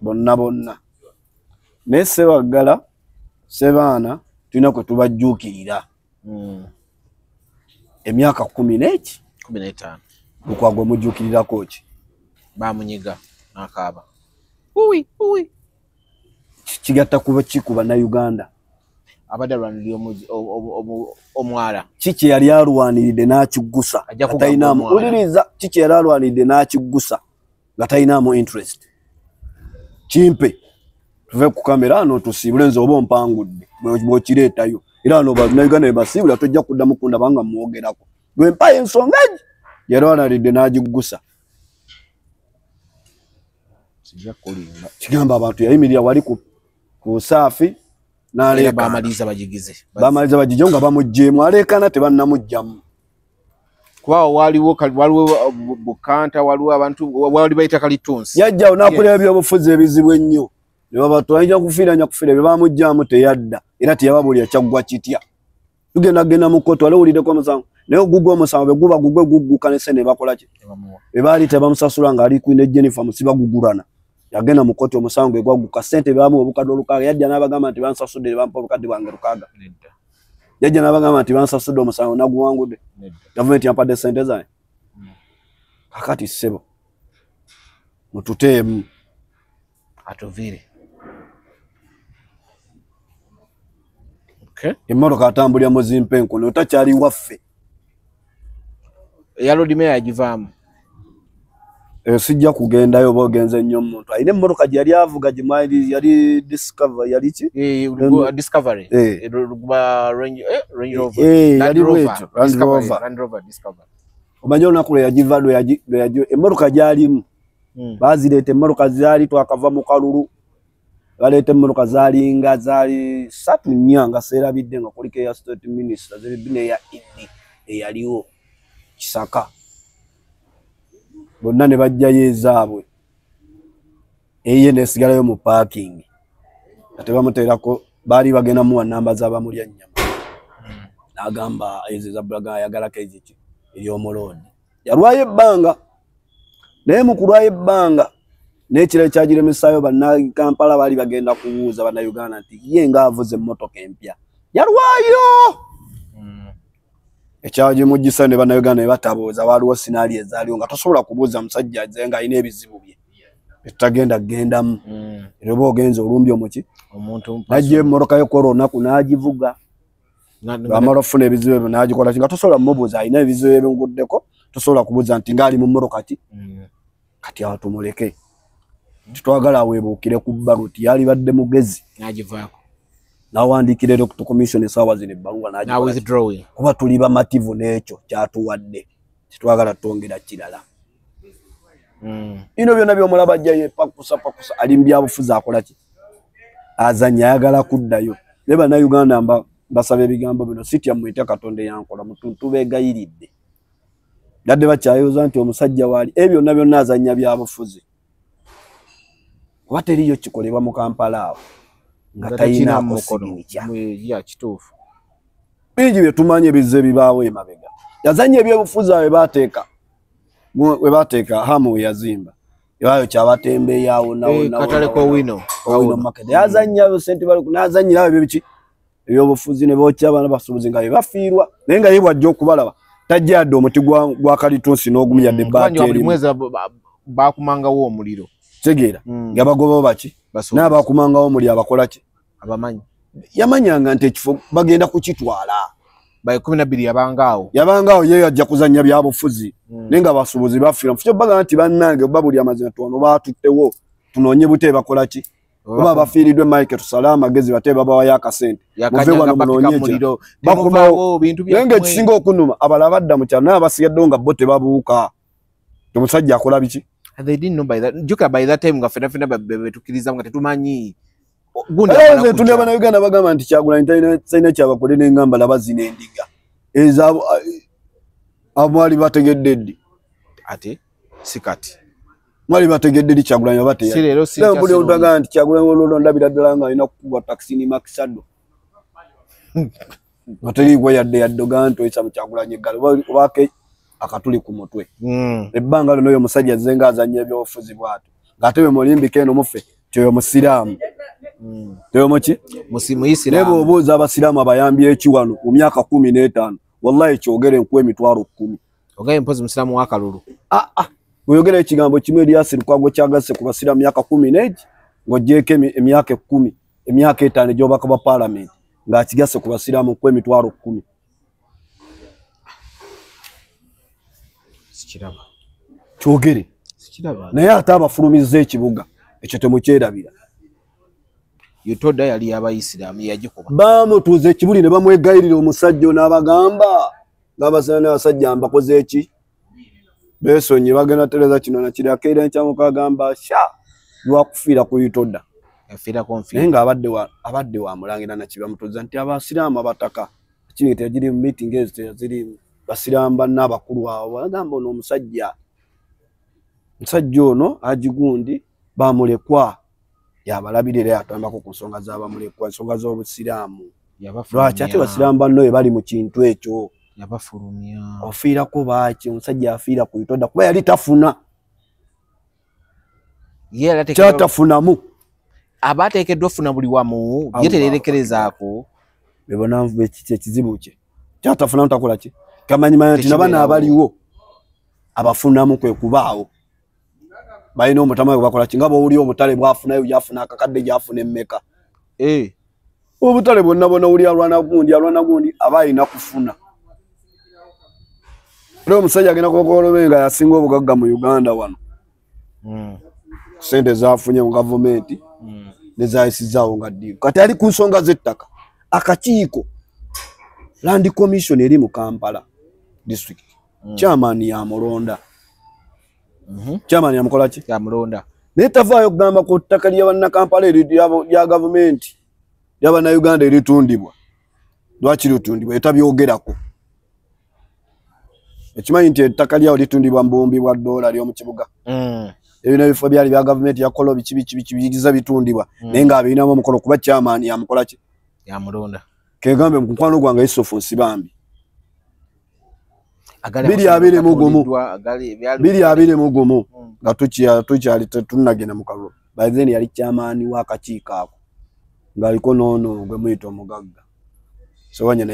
bonna ne Sebaggala Sebaana tulina kwe tubajjuukirira emyaka 15 Lukwago mujjuukirirako ki bamunyiga nakaaba kigatta kuba kikuba na Uganda abadde alwanirira omwala kiki yali alwaniridde n'akiggusa uliriza kiki yali alwaniridde n'akiggusa nga talinamu interest kimpe tuve ku kamera ano tusiibule nze oba ompangudde bw'okireetayo era ano bannayuganda basiibula tojja kuddamu kundaba nga mwogerako gwe mpayo ensonga gi yali alwaniridde n'agiggusa kigamba abantu yayimirira wali ku saafi n'aleekaana bamaliza bagigize nga bamugjeemu aleekaana tebannamugjamu kuba waliwo Bukanta waliwo abantu wali bayita Kalitunsi yajjawo n'akolera ebyobufuzi ebizibu ennyo ne babatwala ajja kufiira bye bamugjamu teyadda era teyababulira kyaggwa kitya tugenda mu kkooti walowuliddeko omusango naye ogugwa omusango bwe guba gugwe gugguka ne sente bakola ki bwe baali tebamusasula ng'ali Queen Jennifer musiba gugulana yagenda mu kkooti omusango egwagguka sente baamu obukadde olukaaga yajja n'abagamba nti bansasudde bampa obukadde bwange lukaaga yajja n'abagamba nti bansasudde omusango naguwangudde gavumenti yampadde sente zange kakati ssebo mututeemu atuviire emmotoka atambulira muzimpenku notakyali waffe ya road mayor agivaamu sijja kugendayo oba ogenze nnyo omuntu alina emmotoka gye yali avuga gye yali discover yali ki discovery Range Rover discover omanyi olunaku lwe yagiva emmotoka gyalimu bazireeta emmotoka zaali twakava mu kalulu baleeta emmotoka zaali 3 nga seerabidde nga kuliko eya state minister zebibina eya Idi eyaliwo Kisaka bonna ne bajjayo ezaabwe eye nesigalayo mu parking ate bamuteerako baali bagenda muwa namba z'abamulya nnyama n'agamba ezo zabulaga ayagalako eziki ery'omulodi yalwayo ebbanga naye mu kulwayo ebbanga n'ekiro ekyagiremesaayo bannakampala baali bagenda kubuuza bannayuganda nti ye ng'avuze emmotoka empya yalwayo ekyagimugisa ne bannayuganda ne batabuuza waliwo sinaali ezaaliwo nga tosobola kubuuza musajja aze nga alina ebizibu bye etagenda kugendamu era oba ogenza olumbi omuki najja emmotoka yokola olunaku n'agivuga amala ofuna ebizibu ebyo n'agikola ki nga tosobola mumubuuza alina ebizibu ebinguddeko tosobola kubuuza nti ngaali mu mmotoka ki kati awo tumuleke titwagala aweebuukire ku baluti yali badde mugezi n'agivaako n'awandiikira Electoral Commission essaawa zino ebbaluwa n'agikola kuba tuli bamativu n'ekyo kyatuwadde titwagala twongera kirala bino byonna by'omulaba ajjayo pakusa ali mu byabufuzi akola ki azanya ayagala kuddayo ne bannayuganda basaba ebigambo bino sitya mwite Katonda yankola mutuntu beegayiridde gadde bakyayoza nti omusajja waali ebyo byonna azanya byabufuzi kuba teriyo kikolebwa mu Kampala awo nga talina mukono kituufu bingi bye tumanyi ebizze bibaawo emabega yazanya ebyobufuzi awe bateeka hamu we yazimba ewayo kyabatembeeyawo katale k'owino market yazannyayo sente n'azannyirawo ebyo biki ebyobufuzi ne bookya abaana basuubuzi nga bebafiirwa naye nga ye bwajja okubalaba tajja yadde omuti gwa Kalitunsi n'ogumuyadde ebbaati erimu bakumangawo omuliro tegeera nga bagobawo baki n'abakumangawo omuli abakola ki abamanyi yamanyanga nti ekifo bagenda kukitwala by 12 yabangaawo ye yajja kuzannya byabufuzi naye nga basuubuzi bafiira mufukyo baga nti bannange oba buli amazina tuwano baatuttewo tunoonye bute bakola ki oba bafiiriddwe Mike tusale amagezi bate babawayo akasente muve wano munoonye bakumawo naye ng'ekisinga okunuma abalala badda mu kyalo naye abasigaddewo nga bo tebabuuka omusajja akola biki they didn't know by that juka by that time nga fena betukiriza nga tetumanyi gundi tunaba na Uganda bagamba nti Kyagulanyi talina kyabakole n'engamba labazina endiga ezo abali bategedde ddi ate sikati mwali bategedde ddi Kyagulanyi abate si lero si buli otaga nti Kyagulanyi olonda ndabira nga alina kukuba taxi ni Maxado materi gwe yadde doganto esa mu Kyagulanyi eggalo wake akatuli ku mutwe ebbanga lino yo musajja zenga azanye ebyofuzi bwatu ngatewe mulimbike eno mufe kyo musiraamu tewe mochi musimu isiramu nebo obuza abasiraamu abayambye ekiwano mu myaka 15 wallahi kyogere nkwe emitwalo 10 ogaye mpozi musiraamu wakalulu uyogere ekigambo kimwe lyasiri kwagwo kyagase ku basiraamu myaka 18 ngojeke emyaka 10 emyaka 5 gyobaka ba parliament nga kigase ku basiraamu nkwe emitwalo 10 sikiraba kyogere sikiraba naye atabafulumiza ekibuga ekyo temukyerabira yutoda yali abayisiramu yagikuba bamutuze ekibuli ne bamwegayirira omusajja n'abagamba ngabasana abasajja mbakoze eki besonyi bagenda tereza kino na kiri akeera enkyamu kagamba sha lwakufiira ku yutoda yafira konfi nenga abadde wa mulangira na kiba mutoza nti abasiraamu abataka kino tejiri mu meeting ezo ziri basiramba n'abakulu abo bagamba ono omusajja ono Agigundi bamulekwa yabalabirira yatambako ku nsonga z'abamulekwa ensonga z'obusiraamu lwaki ate basiramba nno bali mu kintu ekyo yabafulumya ofiirako baaki omusajja afiira ku itoda kuba yali tafuna kyatafunamu abateekeddwa ofuna buli wamu yetererekerezaako bebonanvu ekizibu kye kyatafuna ntakola ki kamanyimanya nti nabana abaliwo abafunamu kwe kubaawo balina omutama we bakola ki nga bw'owuli obutale bwafunayo gyafuna akakadde gyafuna emmeka obutale bwonna bwonna wuli alwana gundi aba alina kufuna era omusajja agenda kokolobe nga yasinga obugagga mu Uganda wano sente zafunye mu gavumenti nezayisizaawo nga ddiiru kati ali ku nsonga z'ettaka akakiiko Land Commission eri mu Kampala district chairman yamulonda chairman yamukola ki yamulonda naye tavaayo kugamba ku ttaka ly'abannakampala lya gavumenti ly'abannayuganda eritundibwa lwaki litundibwa etabyogerako ekimanyi nti ettaka lyawo litundibwa mu buwumbi bwa $1 ly'omu kibuga ebino ebifo byali bya gavumenti yakola biyiriza bitundibwa naye ng'abirinamu omukono kuba chairman yamukola ki yamulonda kegambe mu mukwano gwange Yusufu Nsibambi 2021 nga tukyali tunagenda mu kalulu by then yali chairman w'akakiiko ako ng'aliko noono gwe muyita omugagga Sewanya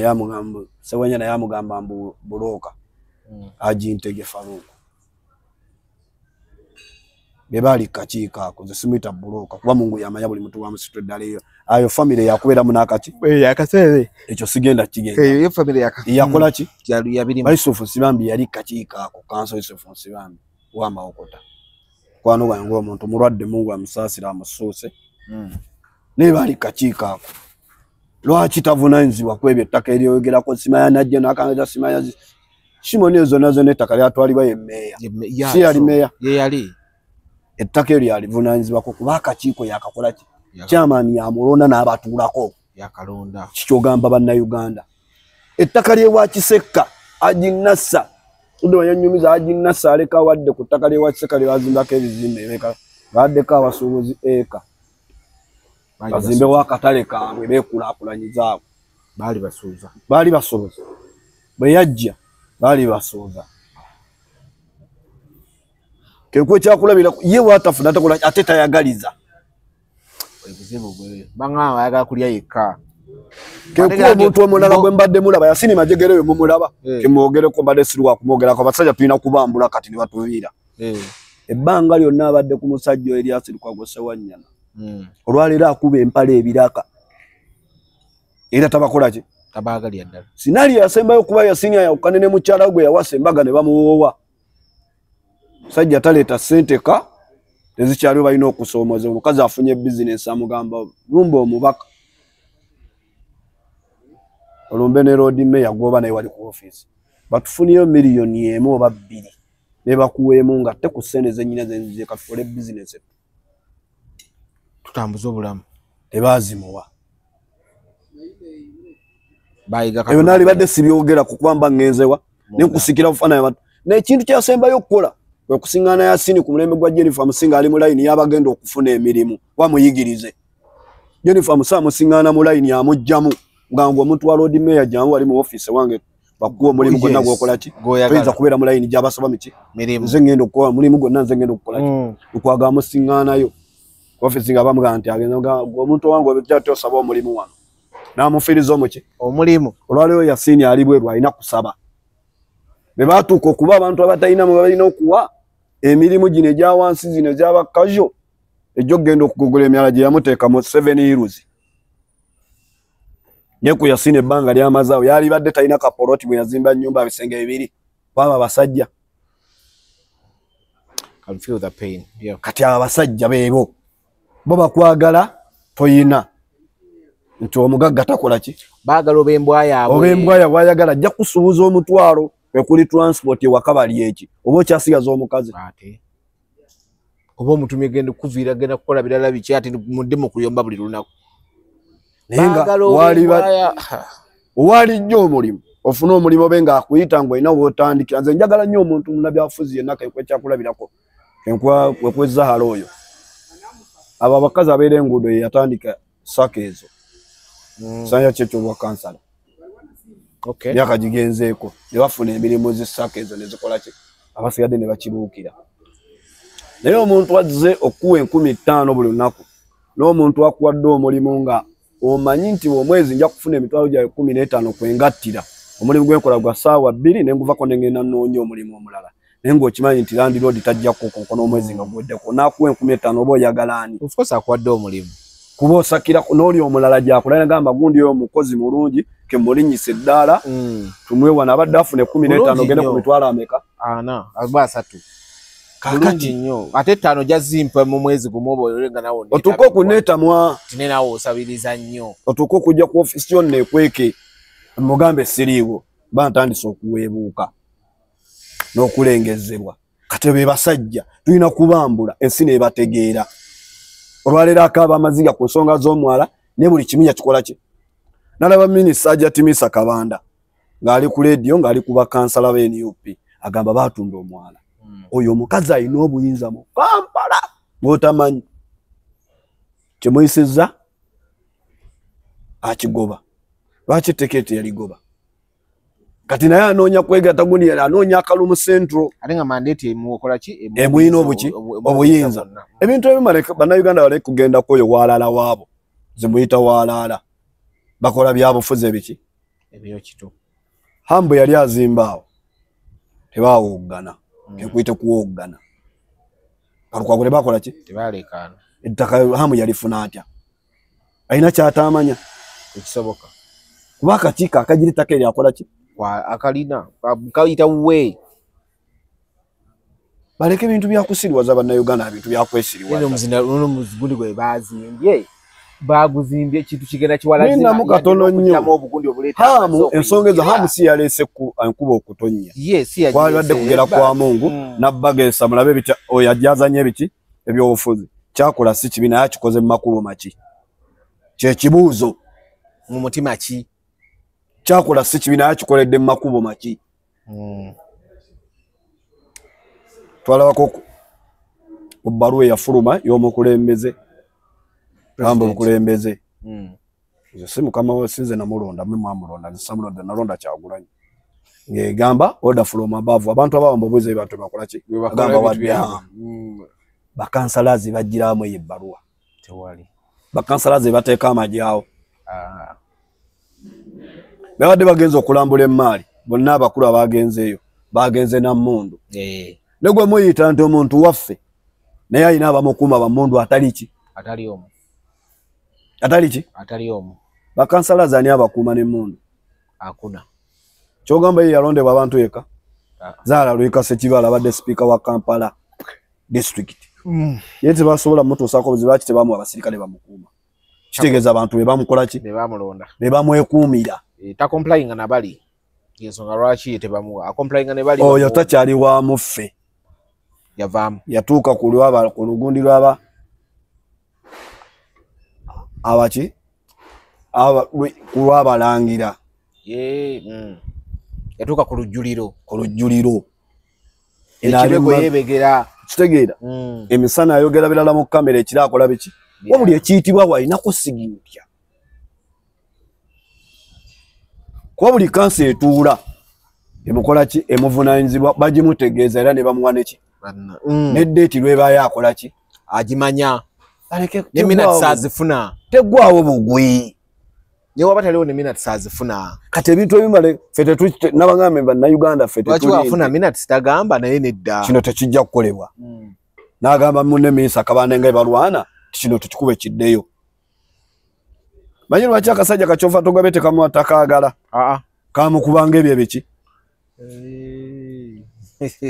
naye amugamba mbu bulooka Agintege Faruku bebali kakiiko ako ze simuyita bulooka kuba Mungu yamanya buli muntu wamusitwe ddala eyo ayo family yakubeeramu n'akaki yakasere ekyo sigenda kigenda eyo family yakola ki yabirimu Yusufu Nsibambi yali kakiiko ako kanso Yusufu Nsibambi w'amawokota kwano gwange omuntu mulwadde Mungu amusaasira amusuuse naye bali kakiiko ako lwaki tavunaanyizibwa ku ebyo ettaka eryogerako Simaya najja n'akangaza Simaya Shimoni ezo nazo n'ettaka lyatwalibwa ye mmeeya si yali mmeeya ye yali ettaka eryo yalivunaanyizibwako kuba akakiiko yakakola ki chairman yamulonda n'abatuulako yakalonda kikyogamba bannayuganda ettaka ly'ewa Kisekka Aginasa udo yanyumiza Aginasa aleka wadde ku ttaka ly'ewa Kisekka lyebazimbako ebizimbe beka baddeko abasuubuzi eka bazimbewo akatale kaabwe beekulaakulanyizaako baali basuuza bwe yajja baali basuuza kekwe kyakulabira ye watafuna takola ate tayagaliza ebizibu bwe bangama ayagala kulya yekka kekwe omuntu omulala gwe mbadde mulaba Yasini Majegere we mumulaba kimwogereko mbadde sirwa kumwogerako abasajja tulina kubambula kati ne batubiira ebbanga lyonna abadde ku musajja Elias Lukwago Ssewanyana olwaleero akuba empale ebiraka era tabakola ki tabagalya ddala sinali yasembayo kuba Yasini ayawukane ne mukyala gwe yawasa embaga ne bamuwoowa sajja taleeta ssente ka tezikyaliwo balina okusoomoza omukazi afunye bizinesi amugamba lumba omubaka olumbe ne road mayor gwoba naye wali ku office batufuniyo miliyoni 1 oba 2 ne bakuweemu nga te ku ssente zennyina zenzize katufole bizinesi tutambuza obulamu tebazimuwa bayiga ebyo naali badde sibyogera kukubamba ngenzewa nenkusikira bufaananyi abantu n'ekintu kyasembayo okukola kwe kusiŋŋaana Yasini ku mulembe gwa Jennifer Musinga ali mu layini y'abagenda okufuna emirimu wamuyigirize Jennifer Musinga musiŋŋaana mu layini amuggyamu ngangwe omuntu wa road mayor jangu wali mu office wange bakuwa omulimu gwonna gwokola ki oyinza kubeera mu layini gy'abasaba miki nze ngenda okukola omulimu gwonna nze ngenda okukola ki okwaga musiŋŋaanayo office nga bamugamba nti agenza omuntu wange obijjate osaba omulimu wano n'amufiiriza omuki omulimu olwaleero Yasini ali bweru alina kusaba be baatuuka okuba abantu abatalina mu balina okuwa emirimu gino egya wansi zino ezy'abakajo ejjo okugenda okugugula emyala gye yamuteeka mu 7 Hills ne ku Yasini ebbanga ly'amazaawo yali badde talina kapoloti bwe yazimba ennyumba ebisenge 2 kwaba abasajja kati abasajja beebo bo bakwagala toyina nti omugagga takola ki baagala obembwa yaabwe ayagala ajja kusuubuza omutwalo ekuli transport ewaka bali eki oba okyasigaza omukazi oba omutumye genda kuviira genda kukola birala biki ati mudde mu kuyomba buli lunaku nenga wali nnyo omulimu ofuna omulimu benga akuyita ngo ina wotandikira nze njagala nnyo omuntu munabyafuzi yenna kekyakulabirako wekweza halo oyo abo abakazi abeera enguudo yatandika saka ezo sanya kyekyo bwa kansala myaka gigenzeeko ne bafuna emirimu zisaka ezo ne zikola ki abasigadde ne bakibuukira naye omuntu azze okuwa 15,000 buli lunaku n'omuntu akuwadde omulimu nga omanyi nti omwezi nja kufuna emitwalo gya 15 kwengattira omulimu gwenkola gwa ssaawa 2 ne nguvako ne ngenda nnoonya omulimu omulala naye ng'okimanyi nti landiroodi tajja kukonkona omwezi nga guweddeko n'akuwa 15,000 oba oyagala ani of course akuwadde omulimu kuba osakira n'oli omulala gy'akola nagamba gundi oyo omukozi mulungi kemulinnyisa eddaala tumwewa n'abadde afuna 15 ogende ku mitwalo ameka 3 kakati nnyo ate 5 jazimpa mu mwezi gumu oba olenga nawo otuuka okuneetamwa tine nawo osabiriza nnyo otuuka okujja ku ofiisi yonna ekweke mugambe siriiwo bantandise okuweebuuka n'okulengezebwa kati be basajja tulina kubambula ensi neebategeera olwaleero akaaba amaziga ku nsonga z'omwala ne buli kimu yakikola ki nalaba minisita Ajatimisa Kabanda ng'ali ku leediyo ng'ali ku bakansala b'NUP agamba baatunda omwala oyo omukazi alina obuyinza mu Kampala bw'otamanyi kyemuyisizza akigoba lwaki teketi yaligoba kati naye anoonya kwegatta gundi anoonya akalumu Central ate nga mandate emukola ki emuyina obuyinza ebintu ebimale bannayuganda bali kugendako oyo walaala waabo zimuyita walaala bakola byabufuzi ebiki ebyo kitu Hambo yali azimbaawo tebawoggana ekuyite kuwoggana kalukwagule bakola ki tebalekana ettaka Hambo yalifuna atya alina kyatamanya ekisoboka kuba akakiiko akagira ettaka eryakola ki akalina kayita we baleke ebintu byakusiriwaza bannayuganda ebintu byakwesiriwaza ono muzigundi gwe baguzimbye ekintu kigenda kiwalazi ninamu katono nnyo Hamu ensonga ezo Hamu si yaleese ku enkuba okutonnya kwalibadde kugera kwa Mungu nabbageesa mulabe bitya oyo ajazanye ebiki ebyobufuzi kyakola si kibi naye akikoze mu makubo maki kyekibuuzo mu mutima ki kyakola si kibi naye akikoledde mu makubo maki twalabako ku bbaluwa eyafuluma y'omukulembeze Gamba omukulembeze nze si mukama we sinze namulonda mmwe mwamulonda nze samulonda nalonda Kyagulanyi ng'egamba order from above abantu abawamba obuuza ebintu bakola ki bagamba wadde bakansalazi bagiramu eyo ebbaluwa tewali bakansalazi bateeka amagi awo babadde bagenze okulambula emmaali bonna abakulu abagenzeeyo bagenze Nammundu ne gwe muyita nti omuntu waffe naye alina abamukuuma bammundu atali ki atali omu atali ki atali omu bakansalazi ani abakuuma n'emmundu akuna kyogamba ye yalondebwa abantu eka Zaala Lwika Ssekibala abadde speaker wa Kampala district ye tebasobola mutuusaako buzibu lwaki tebamuwa abasirikale bamukuuma kitegeeza abantu be bamukola ki bebamulonda be bamwekuumira takomplayinga nabali yensonga lwaki tebamuwa akomplayinga ne bali oyo takyali waamu ffe yavaamu yatuuka ku lugundi lwaba abaki kulwabalangira yatuuka ku lujjuliro ekirego yebegera kitegeera emisana ayogera birala mu kamera ekirakola biki wabuli ekiyitibwa walinako sigintya kuba buli kansi etuula emukola ki emuvunaanyizibwa bagimutegeeza era ne bamuwa neki neddeeti lwebayo akola ki agimanya ne minati saazifuna teggwawo bugwi ne waba taliwo ne minati saazifuna kati ebintu ebimale ffe nabagambe bannayuganda ffe tetulifuna minati sitagamba naye nedda kino tekijja kukolebwa n'agamba munne minisita Kabanda nga ebalwana kino tekikuba ekiddeyo manyi lwaki akasajja kakyova togabe tekamuwa takaagala kamukubanga ebyo ebiki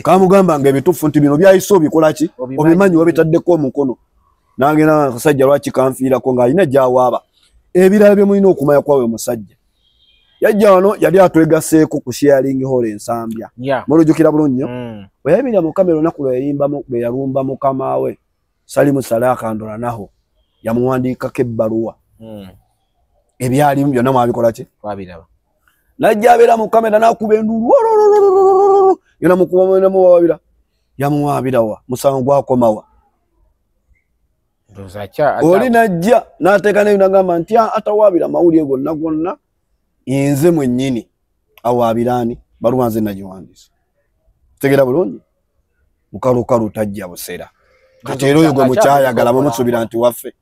kamugamba nga ebituufu nti bino byayise obikola ki obimanyi wabitaddeko omukono nagenda akasajja lwaki kanfiirako ng'alina gyawaaba ebirala bye mulina okumanya kwawe omusajja yajja wano yali atwegaseeko ku sharing hall ensambya mulujjukira bulungi nnyo weyabirira mu kamera olunaku lwe yalumba mukama we Salimu Saleh Kandola naho yamuwandiikako ebbaluwa ebyalimu byonna mwabikola ki twabiraba najja abeera mu kamera n'akuba endulu yona mukuba namuwabira yamuwabirawa musango gwakomawa oli najja n'ateeka neyo nagamba nti atawabira mawulire gonna nze mwennyini awaabirani baluwa nze nagiwandiisa tegera bulungi mukalukalu tajja busera kati era oyo gwe mukyayagala mumusubira nti waffe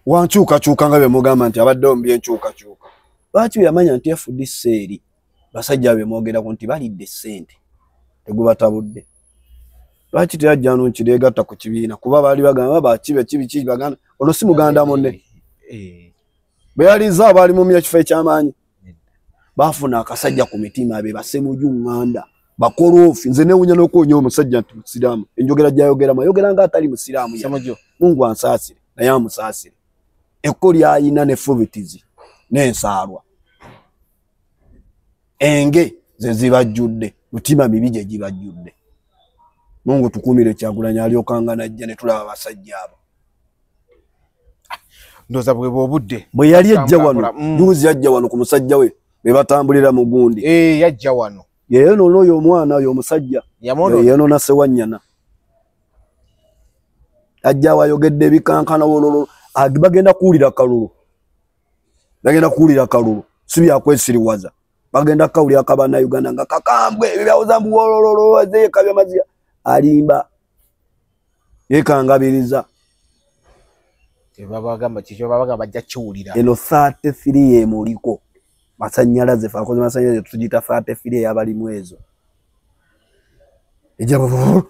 wankyukakyuka nga bemugamba nti abaddewo mu byenkyukakyuka lwaki yamanya nti FDC eri basajja bemwogerako nti balidde ssente tegubatabudde lwaki teyajja nonkireegatta ku kibiina kuba baali bagamba bakibe kibi baganda ono si muganda munne bwe yaliza abaali mu ekifo ekyamaanyi bafuna akasajja ku mitima be basemuju nganda bakorofi nze newunya n'okwonya omusajja nti musiraamu enjogera gyayogeramu ayogera nga atali musiraamu Mungu ansaasire naye amusaasire ekko lyayina n'effubitizi n'ensaalwa enge ze zibajjudde mutima mibi gye gibajjudde Mungu tukumire Kyagulanyi alyokanga najja ne tulaba basajja abo ndoza bwe bobudde bwe yali ejja wano juzi yajja wano ku musajja we be batambulira mu gundi yajja wano yeyo n'oyo omwana oyo omusajja yeyo n'ona Sewanyana ajja wayogedde ebikankana wololo bagenda kuwulira kalulu si byakwesiriwaza bagenda kawulira kabana Uganda nga kakambwe ebyawoza mbu wololo wazeeka byamazia alimba yekangabiriza babagamba kikyo babagamba bajja kiwulira eno 33 yemuliko masanyalaze fakoze masanyalaze tujita 33 yabali mwezo ejabo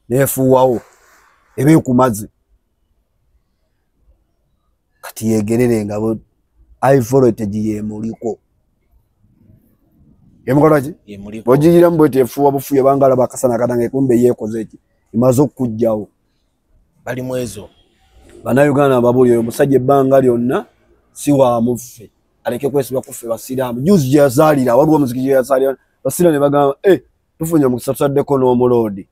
nefuwawo ebe kumazi kati yegerere ngabo voltage yemuliko yemukolaji bojigira mbwete efuwa bufuye bangala bakasana katange kumbe yekoze eki imazo kujjawo bali mwezo bana Uganda babuli omusajja ebbanga lyonna si wa muffe aleke kwesiba kuffe basiraamu juzi yazalira waliwo muziki yazalira basira ne bagamba tufunye mu Saturday n'omulodi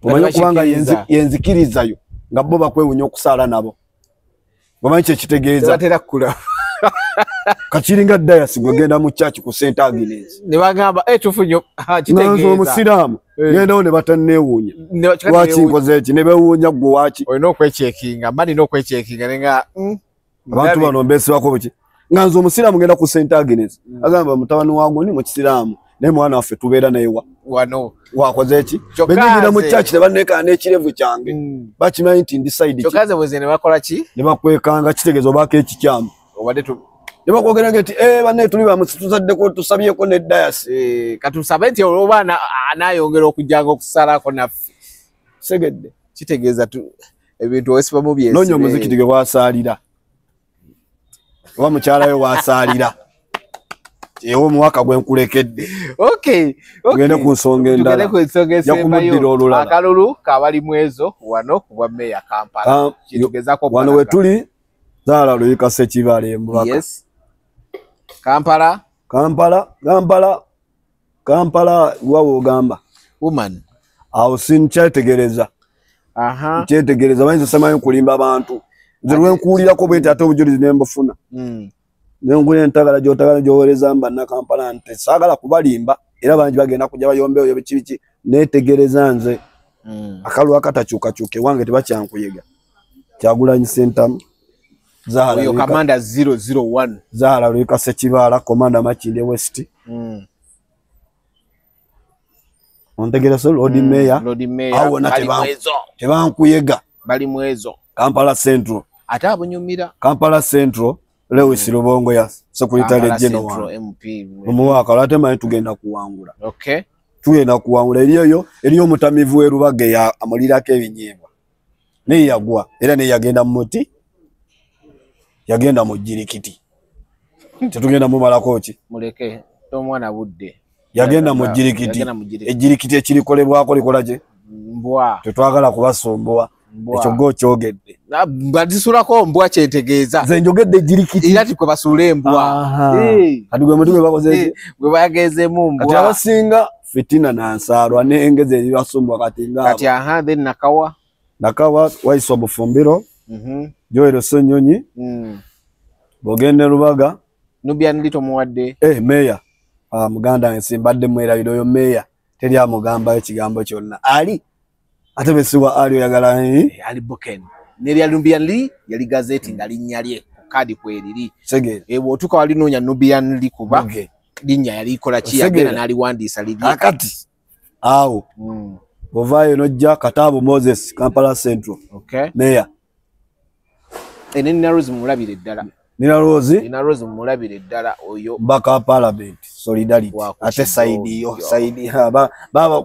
omanyi kubanga yenzikirizayo nga bo bakwewunya okusala nabo bamanyi kitegeeza batera kula kachiringa dayasi gwegenda mu church ku St Agnes ne bagamba tufunye kitegeeza omusiraamu genda ne batanewunya lwaki nkoze eki ne bewunya gwe waki oyina okwechekinga mani n'okwechekinga nenga abantu bano mbesi bako buki nganzo omusiraamu genda ku St Agnes agamba mutabani wangu ni mu kisiraamu ne mwana waffe tubeera naye wano wakoze eki benjira mu church ne baneka n'ekirevu kyange bakimanyi nti ndiside chokaze bweze ne bakola ki ne bakwekanga kitegezo baka ekikyamu obadde tu ne bakwogera ngeti banne tuli ba musituzadde ko tusabyeko ne dayasi katusabe nti olobana anayongera okujjanga okusalako naffe segedde kitegeeza tu ebintu osiba mu byesi nonyo muziki dige wasalira wa mukyala we wasalira ewo mwaka gwe nkulekedde ngende ku nsonga endala yakumuddira olulala akalulu kabali mwezo wano kubwa meya Kampala kitegeezako wano we tuli Zala Luyika Sekibale mbaka Kampala wawo gamba woman awo sinchetegereza nchetegereza bayinza semayo kulimba abantu nze lwenkuulirako bwenti ate obujulizi nembufuna nengule ntagala gyotagala gyowereza mbanna Kampala nti saagala kubalimba era bangi bagenda kujja bayombeyo oyo biki netegereza nze akalu akatakyukakyuka wange tebakyankuyega Kyagulanyi Sentamu Zala yo Commander 001 Zala Luyika Sekibala Commander Makinde West ontegera so Lord Mayor awo na tebankuyega bali mwezo Kampala Central ate abunyumira Kampala Central Lewis Lubongo ya Secretary General MP mumuwaka late manyi tugenda kuwangula tugenda kuwangula eriyo mutamivu erubage ya amulirako ebinyebwa ne yagwa era ne yagenda muti yagenda mu jirikiti tetugenda mu malako ki muleke tomwana budde yagenda mu jirikiti ejirikiti ekirikolebwako likolaje mbwa tetwagala kubasomboa ekyo go kyogedde badisulako mbwa kyentegeeza nze njogedde ejirikiti era tikwe basula embwa kati gwe muti gwe bakoze gwe bayagezeemu mbwa kati abasinga fitina na nsarwa n'engeze ebibasumba kati ngabo. Kati aha then Nakawa waiswa Bufumbiro. Joero Sonyonyi. Bogende Lubaga. Nubian Lito muwadde. Meya. Muganda nsimbadde mwera yoyo meya. Teri amugamba ekigambo kyonna. Ali ate besiwa ali oyagala Ali Boken. Neri Nubian Li yali gazeti ngali nyalye kadi kweriri. Segere. Bwotuka wali nonya Nubian Li kuba. Linya yali kola ki yagena nali wandisa lidi. Akati. Awo. Ovayo nojja Katabo Moses Kampala Central. Meya. Nina Rose mulabire ddala. Nina Rose mulabire ddala oyo. Baka Parliament Solidarity. Ate saidi yo saidi baba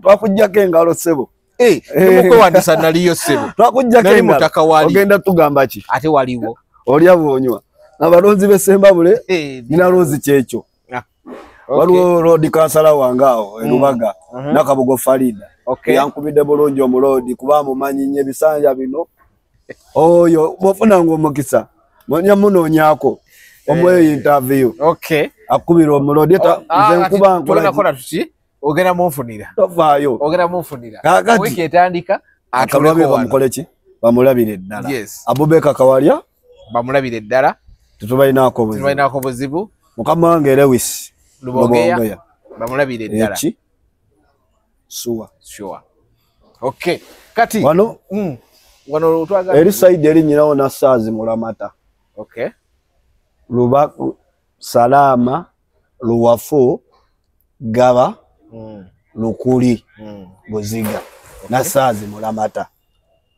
twakujjako engalo sebo. Tuko wandisa naliyo sebo. Twakujjako engalo. Ogenda tugamba ki? Ate waliwo. Olya bonywa. Abalonzi besembabule Nina Rose kyekyo. Waliwo road kansala wangao Lubaga Nakabugo Farida. Yankubidde bulungi omulodi kuba mumanyi nnyo ebisanja bino. Oyo bofuna ng'omukisa mwanya munonyako omwe interview akubira omulodi nze nkuba nkola tuki ogenda munfunira tovaayo wiki etandika atulabye bamukole ki bamulabire ddala Abubeka Kawalya bamulabire ddala tutubalinaako buzibu mukama wange Lewis Lubogeya bamulabire ddala suwa kati wano utwaga eri side eri nyinawo na Saazi Mulamata Lubaku Salama Luwafu Gaba Lukuli Buziga na Saazi Mulamata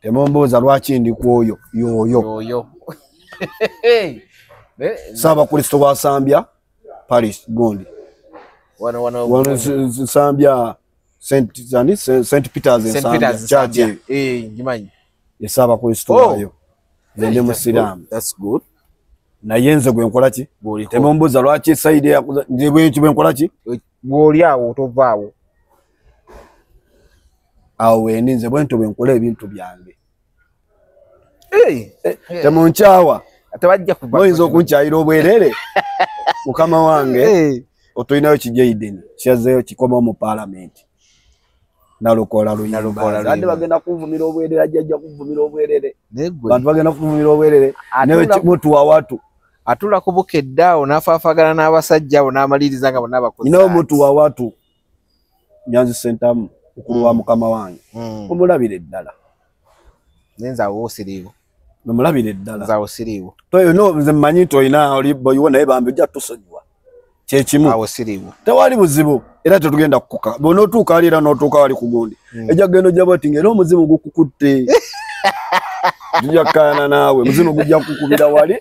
temomboza lwaki ndi kwoyo yoyo Saba Kristo wa Sambia Paris Gondi wano Sambia Saint Peter's in Sambia njimanyi Yesaba Kristo wayo nende musiramu. That's good. Na yenze gwe nkola ki? Temomboza lwaki side ya nje bwe nkola ki? Goli awo tovaawo. Awe ninze bwe ntobe nkola ebintu byange. Temunchawa. Atabajja kuba. Oyinza okunkyayira obwerere. Mukama wange. Otoyinayo kijeideni. Kyazeyo kikoma mu parliament. Nalukola luyimba ande bagenda kuvumira obwerere ajja kuvumira obwerere bantu bagenda kuvumira obwerere newe mutu wa watu atula kubukeddao nafaafagana n'abasajjao n'amaliriza nga bonna bakozi ino mutu wa watu Nyanzi Sentamu ukulu wa mukama wange omulabire ddala nenza wosiriwo nomulabire ddala za wosiriwo toyo no nze mmanyi toyina oli boyiwo naye bambe ojja tusonyiwa kyekimu awosiriwo tewali buzibu era tetugenda kukuka bonotuuka alira n'otuuka wali ku gundi ejja gendo gyabati ng'era omuzimu gukukutte tujja kukayana naawe muzimu gujja kukubira wali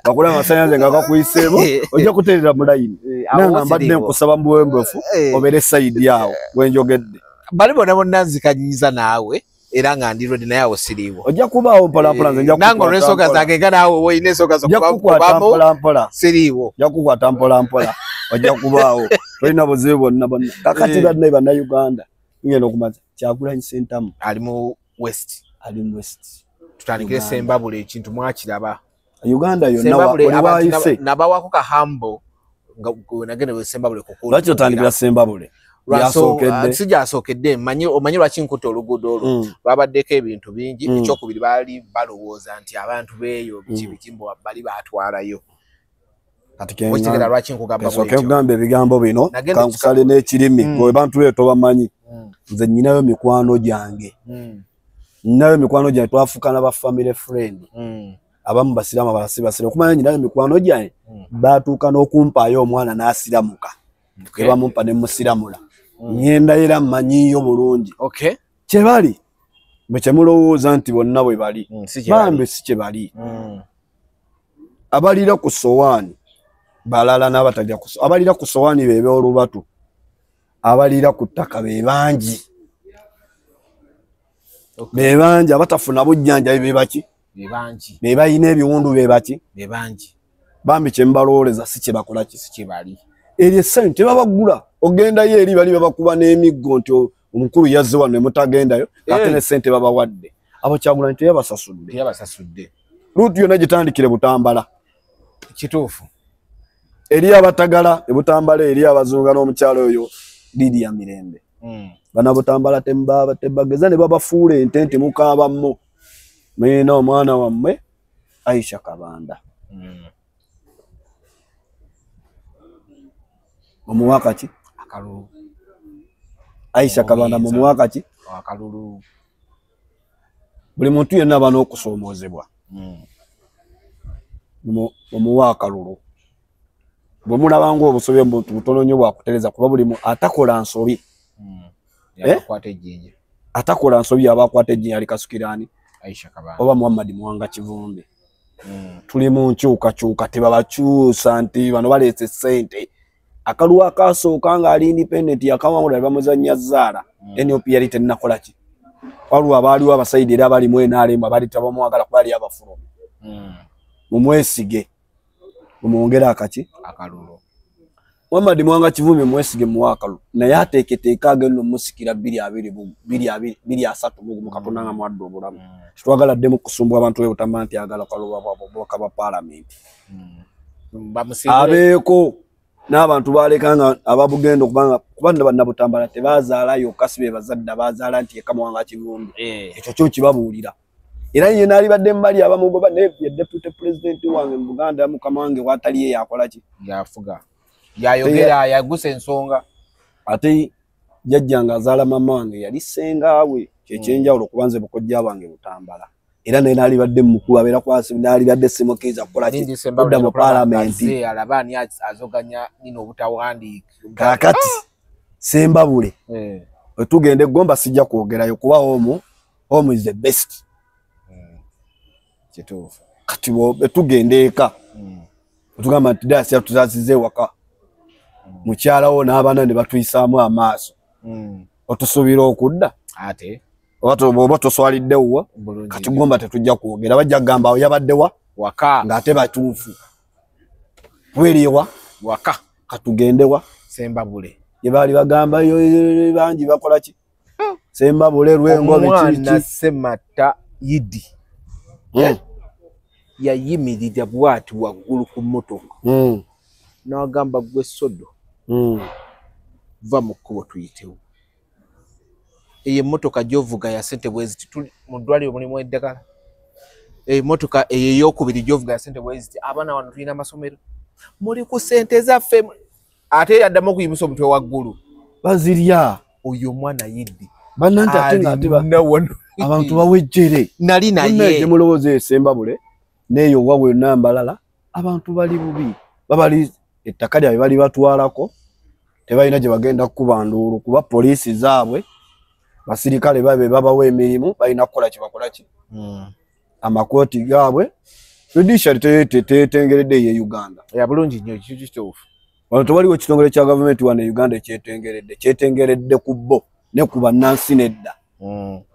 bakula amasanyanze nga gakuyiseemu ojja kuteerera mu layini nanga mbadde nkusaba mu buwembefu obeere sayidi awo wenjogedde bali bonna bonna nzikanyiza naawe era nga ndirodi naye awosiriwo ojja kubaawo mpolampola nze nange olw'ensonga zange nga naawe woyina ensonga zokubamu siriwo ojja kukwata mpolampola ojja kubaawo tolina buzibu bonna kakati badde bannayuganda ngenda okumaza Kyagulanyi Sentamu ali mu west tutandikire Sembabule ekintu mwakiraba Uganda yonna waliwayise nabawako kahambo nga nagenda Sembabule kukulu lwaki otandikira Sembabule sijasookedde omanyi lwaki nkutte oluguudo olwo lwabaddeko ebintu bingi ekyokubiri baali balowooza nti abantu beeyo bikimbo bali baatwalayo Wekigenda lwaki nkugamba bwekyo kugamba ebigambo bino kankusale n'ekirimi bwe bantu bwe tobamanyi nze nyinayo mikwano gyange twafukana ba family friend abamu basiramu abalasi okumanya nyinayo mikwano gyange baatuuka n'okumpaayo omwana n'asiramuka ebamumpa ne musiramula ngenda era mmanyiyo bulungi kye bali bwe kyemulowooza nti bonna bwe bali bambi si kye bali abalira ku sowaani balala n'abatalira ku sowaani abalira ku sowaani bebe olubatu abalira ku ttaka be bangi be bangi abatafuna bujjanja be baki be bayina ebiwundu be baki bambi kye mbalowooleza si kye bakola ki si kye bali eri essente babagula ogendayo eri bali babakuba n'emiggo nti omukulu yazze wano ne mutagendayo ate n'essente babawadde abo Kyagulanyi teyabasasudde luutu yonna gitandikire Butambala kituufu eri abatagala e Butambala eri abazunga n'omukyalo oyo Lidi ya Mirembe. Bana Butambala tebageza ne babafuula ente mukaabammo. Mwena omwana wammwe Aisha Kabanda. Mumuwaka ki? Akalulu. Aisha Kabanda mumuwaka ki? Akalulu. Buli muntu yenna bano okusoomozebwa. Mumuwaka lulu. Bwemulabanga obusobe butono nnyo bwakutereza kuba buli atakola nsobi. Yabakwata ejjinja. Atakola nsobi abakwata ejjinja ali Kasukirani. Aisha Kabanda. Oba Muhammad Mwanga Kivumbi. Tuli mu nkyukakyuka tebabakyusa nti bano baleese ssente. Akaluwa akasooka nga ali independent yakawangula bamuzannya Zara. NOP yali tennakola ki. Waliwo abaaliwo abasayidi era bali mwena alemba bali tabamwagala kubali abafuro. Mumwesige. Mumwongera akaki? Akalulu. Muhammad Mwanga Kivumbi mwesige muwakalu. Naye ateeketeeka agenda musikira 2-3 mu Katonda nga mwadde obulamu. Twagala ddemu kusumbwa abantu b'ebutama nti agala kaluwa bw'oboka ba parliament. Abeeko n'abantu balekanga ababugenda okubanga kubanda bannabutambala tebazaalayo kasibe bazadde bazaala nti eka Mwanga Kivumbi. Ekyo kyo kibabuulira. Era ye nali badde mbali abamu baba ne deputy president wange mu Buganda mukama wange wataliye yakola ki? Yafuga. Yayogera yaguse ensonga. Ate jajjanga azaala mama wange yali sengaawe kyekyenjawulo kubanze bukojja bange Butambala. Era ne nali badde mukulu abeera kwasi nali badde simukiza kukola ki? Kudda mu parliament. Alabani azoganya nino obutawandiika. Kakati Sembabule. Tugende Gomba sijja kwogerayo kuba home is the best. Kituufu. Kati tugende eka. Tugamba nti dasi tuzazize waka. Mukyala wo n'abaana ne batuyisaamu amaaso. Otusuubira okudda? Ate. Oba toswalidde wa? Kati Gomba tetujja kwogera bajja kugamba awo yabadde wa? Waka. Ng'ate batuufu. Tweri wa? Waka. Katugende wa? Sembabule. Ye baali bagamba yo bangi bakola ki? Sembabule Lwengo biki? Omwana Semata Yidi. Yayimirira bwati waggulu ku mmotoka. N'agamba gwe Sodo. Va mu kkubo tuyitewo. Eyo emmotoka gy'ovuga ya ssente bweziti tuli mu ddwaliro mulimu eddagala. Emmotoka eyo ey'okubiri gy'ovuga ya ssente bweziti abaana wano tulina amasomero. Muli ku ssente zaffe ate yaddamu okuyimusa omutwe waggulu. Bazirya. Oyo omwana Yiddi. Bannanti ate ng'ate abantu bawejjere. Nali naye. Gye mulowooza Sembabule n'eyo wawe nambalala abantu bali bubi. Babali ettaka lyabwe bali batwalako. Tebalina gye bagenda kukuba nduulu kuba poliisi zaabwe basirikale babe babawa emirimu balina kukola kye bakola ki. Amakooti gaabwe judiciary tetengeredde ye Uganda. Ya bulungi nnyo kituufu. Wano tewaliwo ekitongole kya gavumenti wano e Uganda kyetengeredde ku bo ne ku bannansi nedda.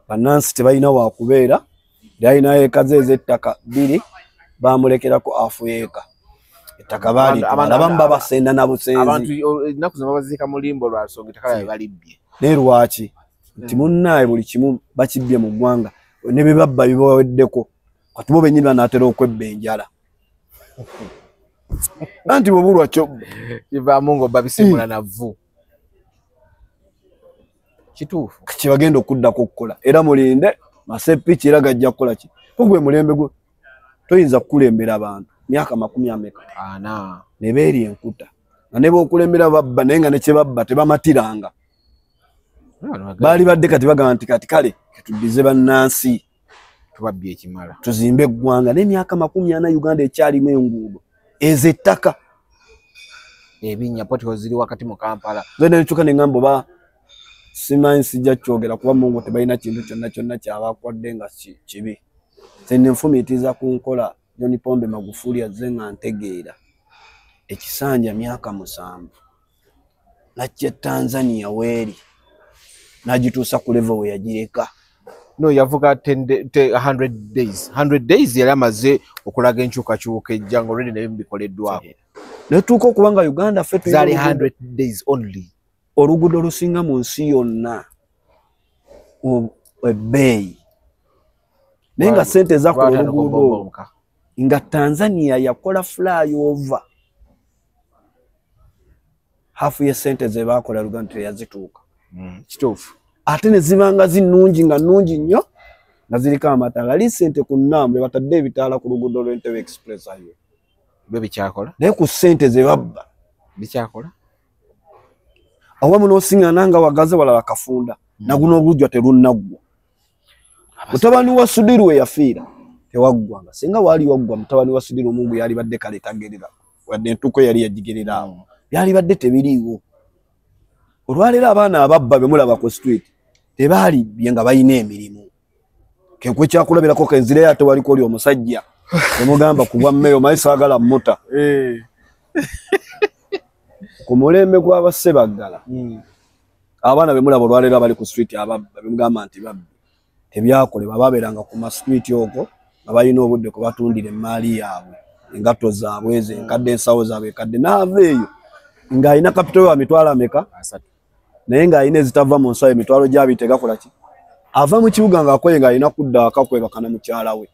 Bannansi tebalina wakubeera yalina eka ze ez'ettaka 2 bamulekerako afu eka. Ettaka baali abamu babasenda na busenzi. Abantu ennaku zino babaziika mu limbo lwa nsonga ettaka lyabwe balibbye. Ne lwaki? Nti munnaye buli kimu bakibbye mu ggwanga ne bye babba bibaweddeko kati bo bennyini banaatera okwebba enjala. Anti bw'obulwa kyo kivaamu ng'obba bisimula na vvu. Kituufu. Kye bagenda okuddako okukola. Era mulinde masepiki era gajja kukola ki? Gwe mulembe gwe toyinza kukulembera abantu myaka 40 ana ne beeri enkuta. Na ne b'okulembera babba naye nga ne kye babba tebamatiranga. Baali badde kati bagamba nti kati kale tuddize bannansi tubabbye ekimala. Tuzimbe eggwanga n'emyaka 40 Uganda ekyalimu enguudo. Ez'ettaka. Ebinnya potiko ziri wakati mu Kampala. Zene nchuka ne ngambo ba simanyi sijja kyogera kuba Mungu tebalina kintu kyonna kyabakwadde nga kibi. Zene nfumitiza ku nkola John Pombe Magufuli azze nga ntegeera. Ekisanja myaka 7. Nakye Tanzania weeri. Najituusa ku level we yagireka. No yavuga 100 days. 100 days yali amaze okulaga enkyukakyuka ejja nga already naye mbikoleddwako. Netuuka okubanga Uganda ffe zali 100 days only. Oluguudo lusinga mu nsi yonna ebbeeyi. Naye nga ssente zakola oluguudo nga Tanzania yakola flyover hafu ye sente ze bakola Luganda teyazituuka. Kituufu. Ate ne zibanga zinnungi nga nnungi nnyo nga ziriko amataala ali sente ku Nnambule batadde ebitaala ku luguudo lw'Entebbe Express highway. Bwe bikyakola? Naye ku sente ze babba Bikyakola? awamu n'osiŋŋana nga wagaze walala kafunda na guno olujja terunnaggwa. Mutabani wa Sudiru we yafiira tewaggwanga. Singa waali waggwa mutabani wa Sudiru Mungu yali badde kale tagerera wadde entuko yali yagigerera awo yali badde tebiriiwo. Olwaleero abaana ababba be mulaba ku street tebaali byenga bayina emirimu. Kenkwe kyakulabirako kenzire ate waliko oli omusajja emugamba kubwa mmeyo mayisaagala muta. Ku mulembe gw'abasebaggala abaana be mulaba olwaleero abali ku street ababba bemugamba nti babbi tebyakolebwa babeeranga ku ma street okwo nga balina obudde ku batundira emmaali yaabwe engatto zaabwe ezo enkadde ensawo zaabwe ekadde n'aveeyo ng'alina kapito wa mitwalo ameka naye ng'alina ezitava mu nsawo emitwalo gy'abiri tegakola ki ava mu kibuga ng'akoye ng'alina kudda akakwebakana mukyala we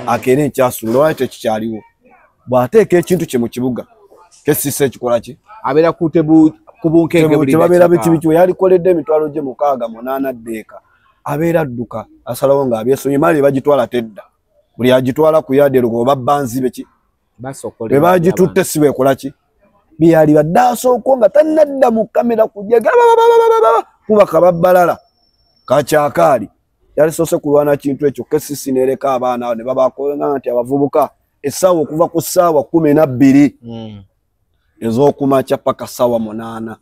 akeera enkyasuula olwali tekikyaliwo bw'ateeka ekintu kye mu kibuga kesisa ekikola ki abeera ku bunkenge buli tebabeera bikibikiwe yalikoledde emitwalo gye 6-8 ddeeka abeera adduka asalawo ng'abyesonye maali bagitwala tedda buli agitwala ku yaadi erugo babba nzibe ki bwe bagitutte si beekola ki byali badde asooka nga tannadda mu kamera kujja kuba kababbalala kakyakaali yalisoose kulwana kintu ekyo kesisi nereka abaana ne babakola nti abavubuka essaawa okuva ku ssaawa 12 ez'okumakya paka ssaawa 8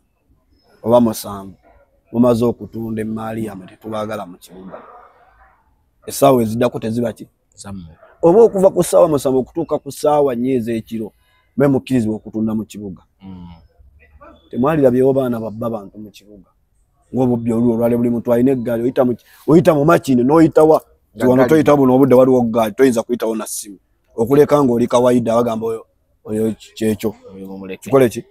oba 7 mumaze okutunda emmaali yammwe tetubaagala mu kibuga. Essaawa eziddako teziba ki oba okuva ku ssaawa 7 okutuuka ku ssaawa 4 ez'ekiro mwe mukkirizibwa okutunda mu kibuga. Temwalirabyewo baana babba bantu mu kibuga ng'obubbi olwale buli muntu alina eggaali oyita mu makini n'oyitawa wano toyita buno obudde waliwo ggaali toyinza kuyitawo na ssimu okuleka ng'oli kawaida bagamba oyo kyekyo kikole ki